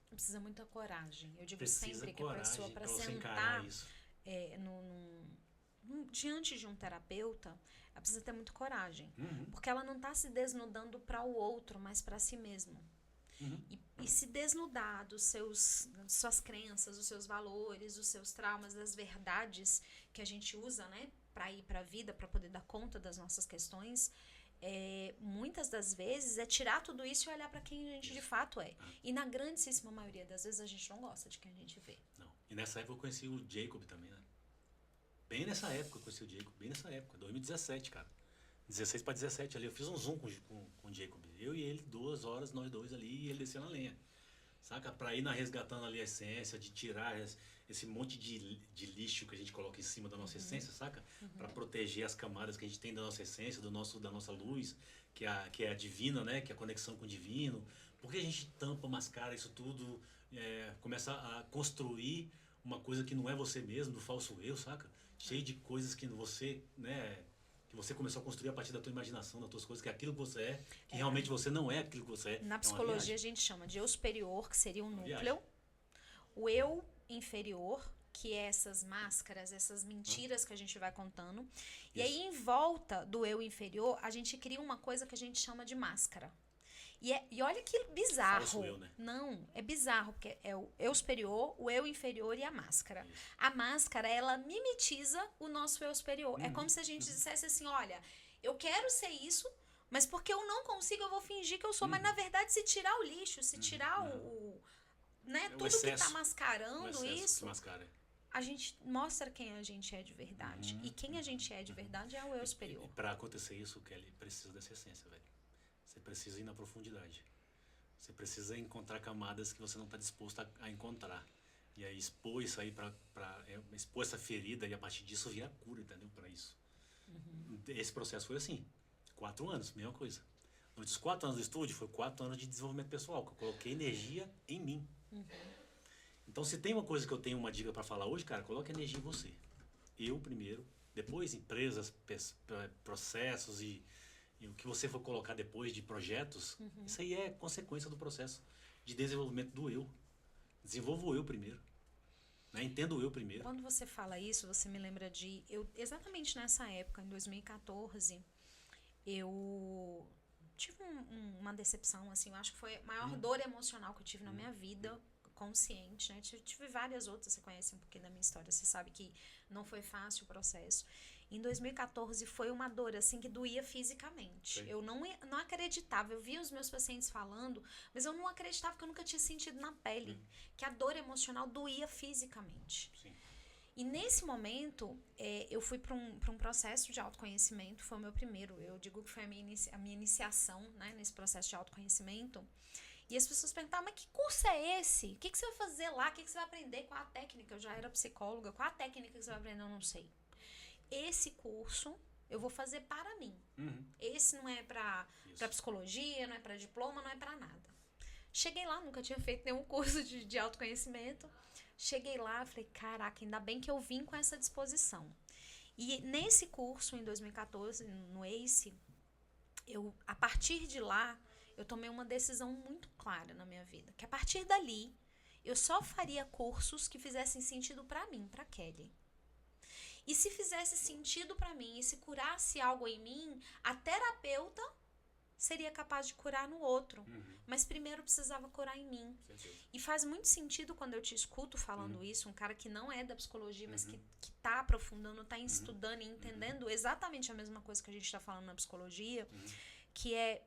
Precisa muita coragem. Eu digo Precisa sempre que a pessoa, coragem para para você sentar encarar isso. diante de um terapeuta, ela precisa ter muita coragem. Porque ela não está se desnudando para o outro, mas para si mesmo. E se desnudar das suas crenças, dos seus valores, dos seus traumas, das verdades que a gente usa, né, para ir para a vida, para poder dar conta das nossas questões, muitas das vezes é tirar tudo isso e olhar para quem a gente de fato é. E na grandíssima maioria das vezes a gente não gosta de quem a gente vê. Não. E nessa época eu conheci o Jacob também, né? Bem nessa época eu conheci o Jacob. Bem nessa época, 2017, cara. 16 para 17 ali. Eu fiz um Zoom com o Jacob. Eu e ele, 2 horas, nós dois ali, e ele descendo a lenha. Saca? Pra ir resgatando ali a essência, de tirar esse monte de lixo que a gente coloca em cima da nossa essência, saca? Pra proteger as camadas que a gente tem da nossa essência, da nossa luz, que é a divina, né? Que é a conexão com o divino. Porque a gente tampa, mascara isso tudo, começa a construir uma coisa que não é você mesmo, do falso eu, saca? Cheio de coisas que você, né? Que você começou a construir a partir da tua imaginação, das tuas coisas, que é aquilo que você é, que realmente você não é aquilo que você é. Na psicologia a gente chama de eu superior, que seria um núcleo. Viagem. O eu inferior, que é essas máscaras, essas mentiras que a gente vai contando. E aí, em volta do eu inferior, a gente cria uma coisa que a gente chama de máscara. E olha que bizarro. Falso eu, né? Não, é bizarro, porque é o eu superior, o eu inferior e a máscara. Isso. A máscara, ela mimetiza o nosso eu superior. É como se a gente dissesse assim, olha, eu quero ser isso, mas porque eu não consigo, eu vou fingir que eu sou. Mas, na verdade, se tirar o lixo, se tirar né, tudo excesso. que tá mascarando O excesso isso, que mascara. a gente mostra quem a gente é de verdade. E quem a gente é de verdade é o eu superior. E para acontecer isso, Kelly, precisa dessa essência, velho. Você precisa ir na profundidade. Você precisa encontrar camadas que você não está disposto a encontrar. E aí expor isso aí expor essa ferida e a partir disso vir a cura, entendeu? Para isso. Esse processo foi assim. 4 anos, mesma coisa. Durante os 4 anos do estúdio, foi 4 anos de desenvolvimento pessoal, que eu coloquei energia em mim. Então, se tem uma coisa que eu tenho uma dica para falar hoje, cara, coloque energia em você. Eu primeiro, depois empresas, processos e E o que você for colocar depois de projetos, isso aí é consequência do processo de desenvolvimento do eu. Desenvolva o eu primeiro. Né? Entenda o eu primeiro. Quando você fala isso, você me lembra de... exatamente nessa época, em 2014, eu tive uma decepção, assim. Eu acho que foi a maior dor emocional que eu tive na minha vida, consciente, né? Tive várias outras, você conhece um pouquinho da minha história, você sabe que não foi fácil o processo. Em 2014 foi uma dor assim que doía fisicamente. Sim. Eu não acreditava. Eu via os meus pacientes falando, mas eu não acreditava que eu nunca tinha sentido na pele que a dor emocional doía fisicamente. Sim. E nesse momento, eu fui para um processo de autoconhecimento. Foi o meu primeiro. Eu digo que foi a minha iniciação, né, nesse processo de autoconhecimento. E as pessoas perguntavam, mas que curso é esse? O que você vai fazer lá? O que você vai aprender? Qual a técnica? Eu já era psicóloga. Qual a técnica que você vai aprender? Eu não sei. Esse curso eu vou fazer para mim. Esse não é para psicologia, não é para diploma, não é para nada. Cheguei lá, nunca tinha feito nenhum curso de autoconhecimento. Cheguei lá, falei, caraca, ainda bem que eu vim com essa disposição. E nesse curso, em 2014, no ACE, a partir de lá, eu tomei uma decisão muito clara na minha vida. Que a partir dali, eu só faria cursos que fizessem sentido para mim, para Kelly. E se fizesse sentido para mim, e se curasse algo em mim, a terapeuta seria capaz de curar no outro. Mas primeiro precisava curar em mim. E faz muito sentido quando eu te escuto falando isso, um cara que não é da psicologia, mas que tá aprofundando, tá estudando e entendendo exatamente a mesma coisa que a gente tá falando na psicologia, que é,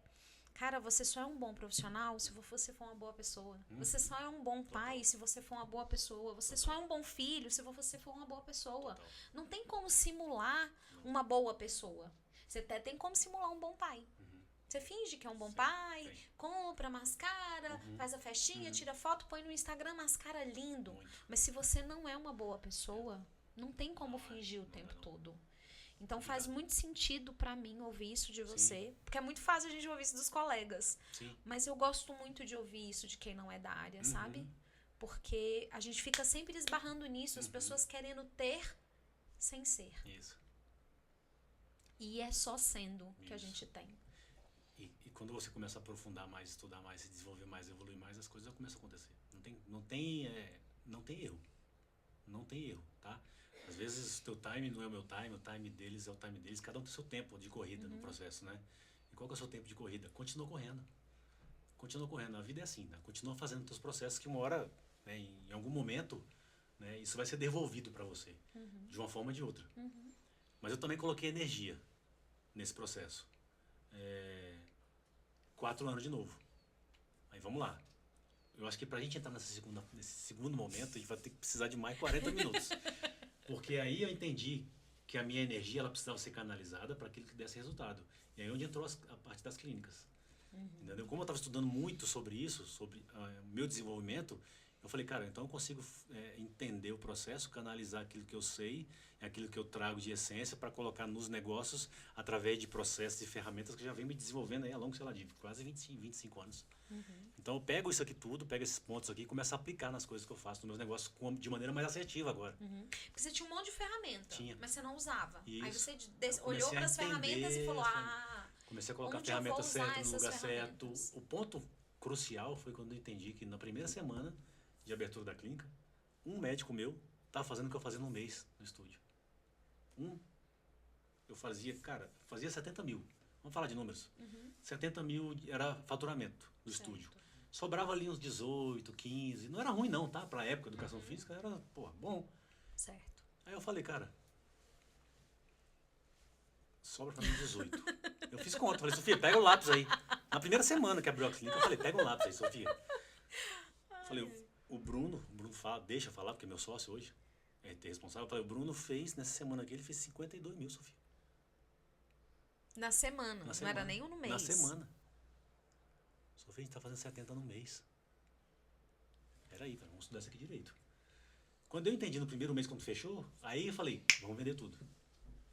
cara, você só é um bom profissional se você for uma boa pessoa. Você só é um bom pai se você for uma boa pessoa. Você só é um bom filho se você for uma boa pessoa. Não tem como simular uma boa pessoa. Você até tem como simular um bom pai. Você finge que é um bom pai, compra, mascara, faz a festinha, tira foto, põe no Instagram, mascara lindo. Mas se você não é uma boa pessoa, não tem como fingir o tempo todo. Então faz muito sentido pra mim ouvir isso de você, porque é muito fácil a gente ouvir isso dos colegas. Mas eu gosto muito de ouvir isso de quem não é da área, sabe? Porque a gente fica sempre esbarrando nisso, as pessoas querendo ter sem ser. Isso. E é só sendo que a gente tem. E quando você começa a aprofundar mais, estudar mais, se desenvolver mais, evoluir mais, as coisas começam a acontecer. Não tem erro. Não tem erro, tá? Às vezes o teu time não é o meu time, o time deles é o time deles, cada um tem seu tempo de corrida no processo, né? E qual que é o seu tempo de corrida? Continua correndo. Continua correndo. A vida é assim, né? Continua fazendo teus processos que uma hora, né, em algum momento, né, isso vai ser devolvido para você, de uma forma ou de outra. Mas eu também coloquei energia nesse processo. 4 anos de novo. Aí vamos lá. Eu acho que pra gente entrar nesse segundo momento, a gente vai ter que precisar de mais 40 minutos. Porque aí eu entendi que a minha energia ela precisava ser canalizada para aquilo que desse resultado. E aí onde entrou a parte das clínicas. Entendeu? Como eu estava estudando muito sobre isso, sobre o meu desenvolvimento, eu falei, cara, então eu consigo entender o processo, canalizar aquilo que eu sei, aquilo que eu trago de essência para colocar nos negócios através de processos e ferramentas que eu já venho me desenvolvendo aí ao longo, sei lá, de quase 25 anos. Então eu pego isso aqui tudo, pego esses pontos aqui e começo a aplicar nas coisas que eu faço, nos meus negócios de maneira mais assertiva agora. Porque você tinha um monte de ferramenta, mas você não usava. Isso. Aí você olhou para as ferramentas e falou, comecei a colocar a ferramenta certa no lugar certo. O ponto crucial foi quando eu entendi que na primeira semana de abertura da clínica, um médico meu estava fazendo o que eu fazia num mês no estúdio. Eu fazia 70 mil. Vamos falar de números. 70 mil era faturamento do estúdio. Sobrava ali uns 18, 15. Não era ruim não, tá? Pra época, educação física era, bom. Certo. Aí eu falei, cara, sobra pra mim 18. Eu fiz conta. Falei, Sofia, pega o lápis aí. Na primeira semana que abriu a clínica, eu falei, pega um lápis aí, Sofia. Falei, o Bruno fala, deixa falar, porque é meu sócio hoje, é responsável. Eu falei, o Bruno fez, nessa semana aqui, ele fez 52 mil, Sofia. Na semana, não era nem um no mês. Na semana. Sofia, a gente tá fazendo 70 no mês. Peraí, vamos estudar isso aqui direito. Quando eu entendi no primeiro mês, quando fechou, aí eu falei, vamos vender tudo.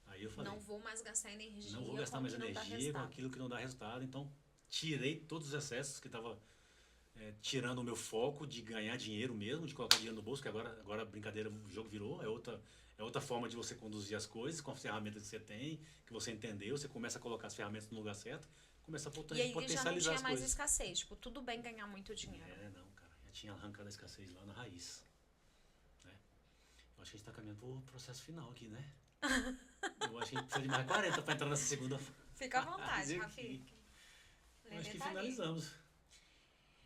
Aí eu falei, não vou mais gastar energia. Não vou gastar mais energia com aquilo que não dá resultado. Então, tirei todos os excessos que estava tirando o meu foco de ganhar dinheiro mesmo, de colocar dinheiro no bolso, que agora a brincadeira, o jogo virou, é outra forma de você conduzir as coisas com as ferramentas que você tem, que você entendeu, você começa a colocar as ferramentas no lugar certo, começa a E aí potencializar já não tinha as mais coisas. escassez, tipo, tudo bem ganhar muito dinheiro. Não, cara, já tinha arrancado a escassez lá na raiz. Né? Eu acho que a gente tá caminhando pro processo final aqui, né? Eu acho que a gente precisa de mais 40 para entrar nessa segunda fase. Fica à vontade, Rafik. Eu acho que tá finalizamos.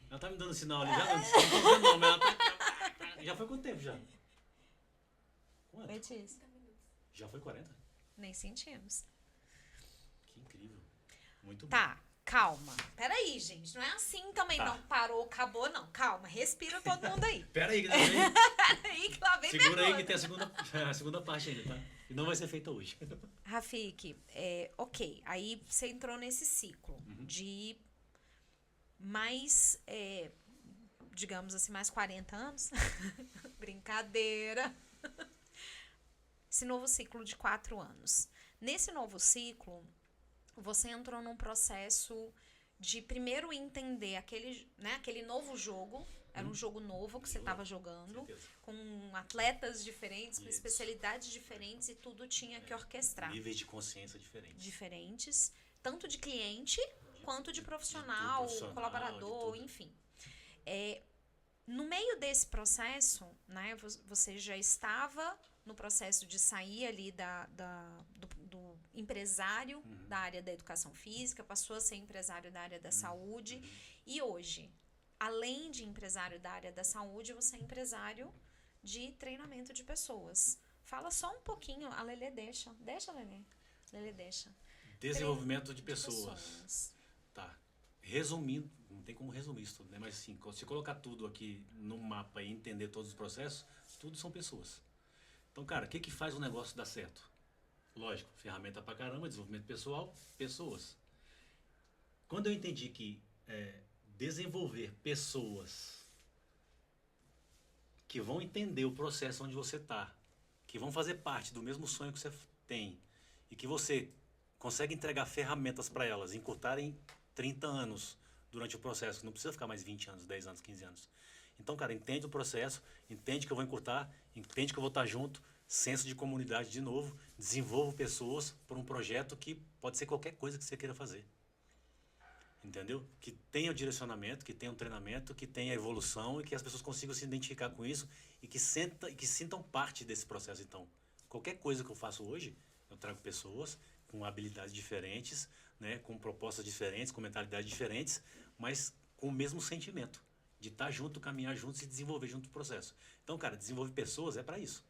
Ela tá me dando sinal ali já, não tô vendo não, mas ela tá... Já foi quanto tempo já? Quanto? Letícia. Já foi 40? Nem sentimos. Que incrível. Muito bom. Tá, calma. Peraí, gente. Não é assim também, Tá. não. Parou, acabou, não. Calma, respira todo mundo aí. Pera aí, que Peraí, que lá vem segura aí pergunta. que tem a segunda parte ainda, tá? E não vai ser feita hoje. Rafik, ok. Aí você entrou nesse ciclo de mais, digamos assim, mais 40 anos. Brincadeira. Esse novo ciclo de 4 anos. Nesse novo ciclo, você entrou num processo de primeiro entender aquele novo jogo. Era um jogo novo que você estava jogando, Certeza. com atletas diferentes, com Isso. especialidades diferentes, e tudo tinha que orquestrar. Níveis de consciência diferentes. Diferentes, tanto de cliente quanto de profissional, colaborador, de tudo. enfim. No meio desse processo, né, você já estava no processo de sair ali do empresário da área da educação física, passou a ser empresário da área da saúde, e hoje, além de empresário da área da saúde, você é empresário de treinamento de pessoas. Fala só um pouquinho, a Lelê deixa, Lelê. Lelê deixa. Desenvolvimento de pessoas. Tá. Resumindo, não tem como resumir isso tudo, né? Mas assim, se colocar tudo aqui no mapa e entender todos os processos, tudo são pessoas. Então, cara, o que faz o negócio dar certo? Lógico, ferramenta pra caramba, desenvolvimento pessoal, pessoas. Quando eu entendi que desenvolver pessoas que vão entender o processo onde você está, que vão fazer parte do mesmo sonho que você tem e que você consegue entregar ferramentas para elas, encurtarem 30 anos durante o processo, não precisa ficar mais 20 anos, 10 anos, 15 anos. Então, cara, entende o processo, entende que eu vou encurtar, entende que eu vou estar junto, senso de comunidade de novo, desenvolvo pessoas por um projeto que pode ser qualquer coisa que você queira fazer. Entendeu? Que tenha o direcionamento, que tenha um treinamento, que tenha evolução e que as pessoas consigam se identificar com isso e que sintam parte desse processo. Então, qualquer coisa que eu faço hoje, eu trago pessoas com habilidades diferentes, né, com propostas diferentes, com mentalidades diferentes, mas com o mesmo sentimento de estar junto, caminhar juntos e desenvolver junto o processo. Então, cara, desenvolver pessoas é para isso.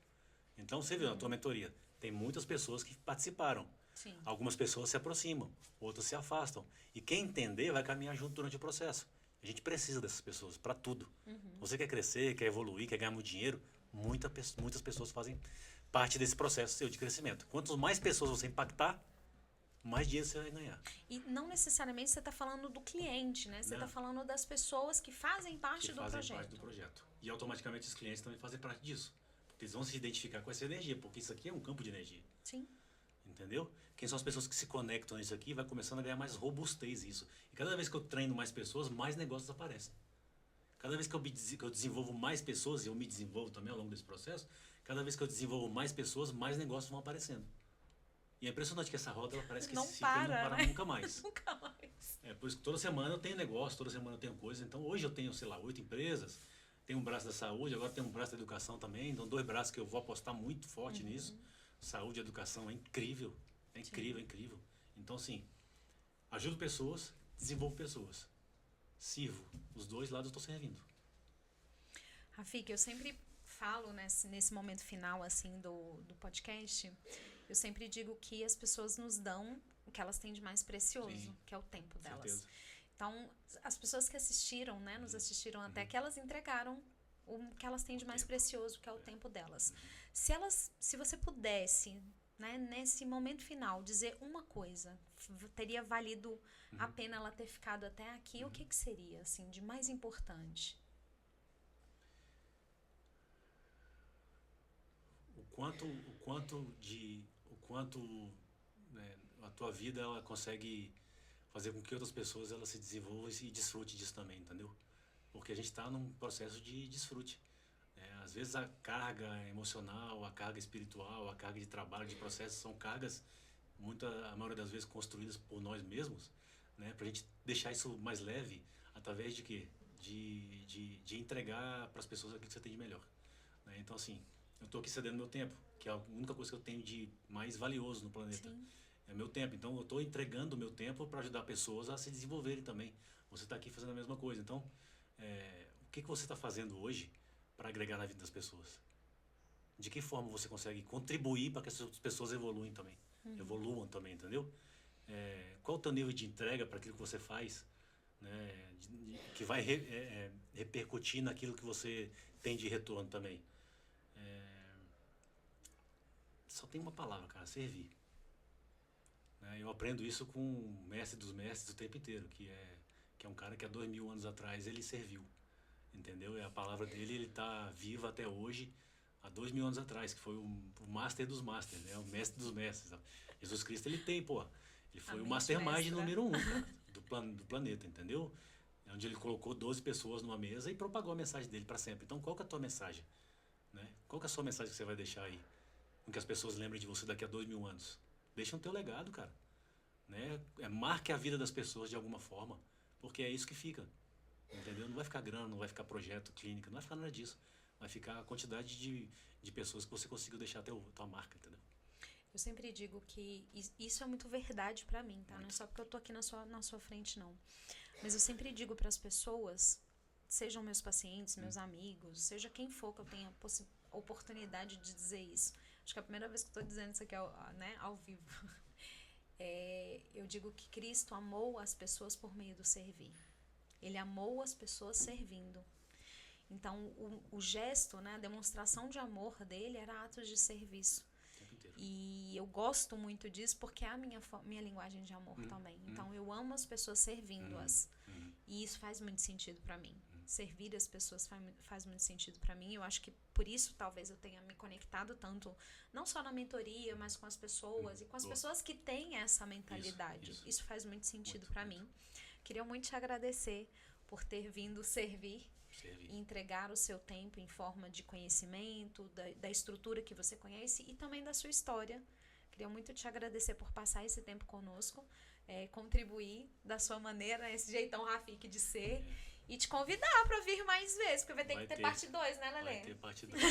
Então, você viu na tua mentoria, tem muitas pessoas que participaram. Sim. Algumas pessoas se aproximam, outras se afastam. E quem entender vai caminhar junto durante o processo. A gente precisa dessas pessoas para tudo. Você quer crescer, quer evoluir, quer ganhar muito dinheiro, muitas pessoas fazem parte desse processo seu de crescimento. Quanto mais pessoas você impactar, mais dinheiro você vai ganhar. E não necessariamente você está falando do cliente, né? Você está falando das pessoas que fazem parte do projeto. E automaticamente os clientes também fazem parte disso. Porque eles vão se identificar com essa energia, porque isso aqui é um campo de energia. Sim. Entendeu? Quem são as pessoas que se conectam nisso aqui vai começando a ganhar mais robustez isso. E cada vez que eu treino mais pessoas, mais negócios aparecem. Cada vez que eu desenvolvo mais pessoas, e eu me desenvolvo também ao longo desse processo, cada vez que eu desenvolvo mais pessoas, mais negócios vão aparecendo. E é impressionante que essa roda ela parece que não esse ciclo para, não para né? nunca mais. Nunca mais. Por isso que toda semana eu tenho negócio, toda semana eu tenho coisa. Então hoje eu tenho, sei lá, 8 empresas, tenho um braço da saúde, agora tenho um braço da educação também. Então 2 braços que eu vou apostar muito forte nisso. Saúde e educação é incrível. É incrível, é incrível. Então, assim, ajudo pessoas, desenvolvo pessoas. Sirvo. Os dois lados eu estou servindo. Rafik, eu sempre falo nesse momento final, assim, do podcast, eu sempre digo que as pessoas nos dão o que elas têm de mais precioso, Sim. que é o tempo delas. Certeza. Então, as pessoas que assistiram, né, nos assistiram até que elas entregaram o que elas têm de mais precioso, que é o tempo delas. Se você pudesse, né, nesse momento final, dizer uma coisa, teria valido a pena ela ter ficado até aqui, o que seria, assim, de mais importante? O quanto né, a tua vida ela consegue fazer com que outras pessoas elas se desenvolvam e desfrute disso também, entendeu? porque a gente está num processo de desfrute. Às vezes a carga emocional, a carga espiritual, a carga de trabalho, de processo, são cargas, a maioria das vezes, construídas por nós mesmos, né? Para a gente deixar isso mais leve, através de quê? De entregar para as pessoas aquilo que você tem de melhor. Né? Então, assim, eu estou aqui cedendo meu tempo, que é a única coisa que eu tenho de mais valioso no planeta. Sim. É meu tempo. Então, eu estou entregando o meu tempo para ajudar pessoas a se desenvolverem também. Você está aqui fazendo a mesma coisa. Então, o que você está fazendo hoje para agregar na vida das pessoas? De que forma você consegue contribuir para que as pessoas evoluem também? Evoluam também, entendeu? Qual o teu nível de entrega para aquilo que você faz, né? Que vai repercutir naquilo que você tem de retorno também? Só tem uma palavra, cara: servir. Eu aprendo isso com o mestre dos mestres o tempo inteiro, que é um cara que há 2000 anos atrás ele serviu, entendeu? A palavra dele, ele está viva até hoje, há 2000 anos atrás, que foi o master dos masters, né? O mestre dos mestres. Sabe? Jesus Cristo, ele foi o mastermind número 1, cara, do planeta, entendeu? Onde ele colocou 12 pessoas numa mesa e propagou a mensagem dele para sempre. Então, qual que é a tua mensagem? Né? Qual que é a sua mensagem que você vai deixar aí? Com que as pessoas lembrem de você daqui a 2000 anos. Deixa o teu legado, cara. Né? Marque a vida das pessoas de alguma forma, porque é isso que fica. Entendeu? Não vai ficar grana, não vai ficar projeto, clínica, não vai ficar nada disso. Vai ficar a quantidade de pessoas que você conseguiu deixar a tua marca, entendeu? Eu sempre digo que isso é muito verdade pra mim, tá? Não é só porque eu tô aqui na sua frente, não. Mas eu sempre digo para as pessoas, sejam meus pacientes, meus amigos, seja quem for que eu tenha oportunidade de dizer isso. Acho que é a primeira vez que eu tô dizendo isso aqui, né, ao vivo. Eu digo que Cristo amou as pessoas por meio do servir. Ele amou as pessoas servindo. Então, o gesto, né, a demonstração de amor dele era atos de serviço. E eu gosto muito disso porque é a minha linguagem de amor também. Então, eu amo as pessoas servindo-as. E isso faz muito sentido para mim. Servir as pessoas faz muito sentido para mim. Eu acho que por isso talvez eu tenha me conectado tanto, não só na mentoria, mas com as pessoas e com as pessoas que têm essa mentalidade. Isso faz muito sentido para mim. Queria muito te agradecer por ter vindo servir e entregar o seu tempo em forma de conhecimento, da estrutura que você conhece e também da sua história. Queria muito te agradecer por passar esse tempo conosco, contribuir da sua maneira, esse jeitão Rafik de ser, e te convidar para vir mais vezes, porque vai ter que ter parte 2, né, Lelê? Vai ter parte 2.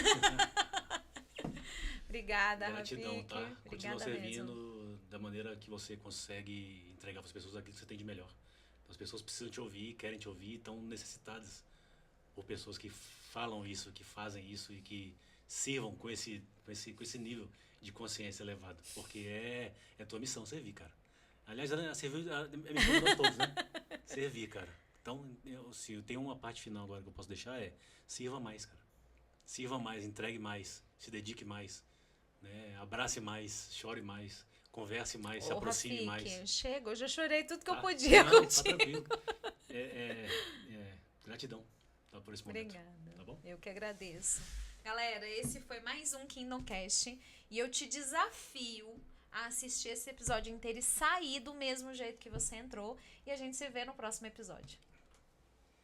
Obrigada, gratidão, Rafik. tá? Continua servindo mesmo. Da maneira que você consegue entregar para as pessoas aquilo que você tem de melhor. Então, as pessoas precisam te ouvir, querem te ouvir, estão necessitadas por pessoas que falam isso, que fazem isso e que sirvam com esse nível de consciência elevado. Porque é tua missão servir, cara. Aliás, servir é missão de nós todos, né? Servir, cara. Então, eu tenho uma parte final agora que eu posso deixar, sirva mais, cara. Sirva mais, entregue mais, se dedique mais, né? Abrace mais, chore mais, converse mais, se aproxime Rafik, mais. Chega, eu já chorei tudo que eu podia contigo. Tá tranquilo. Gratidão, tá, por esse momento. Obrigada. Tá bom? Eu que agradeço. Galera, esse foi mais um KingdomCast e eu te desafio a assistir esse episódio inteiro e sair do mesmo jeito que você entrou, e a gente se vê no próximo episódio.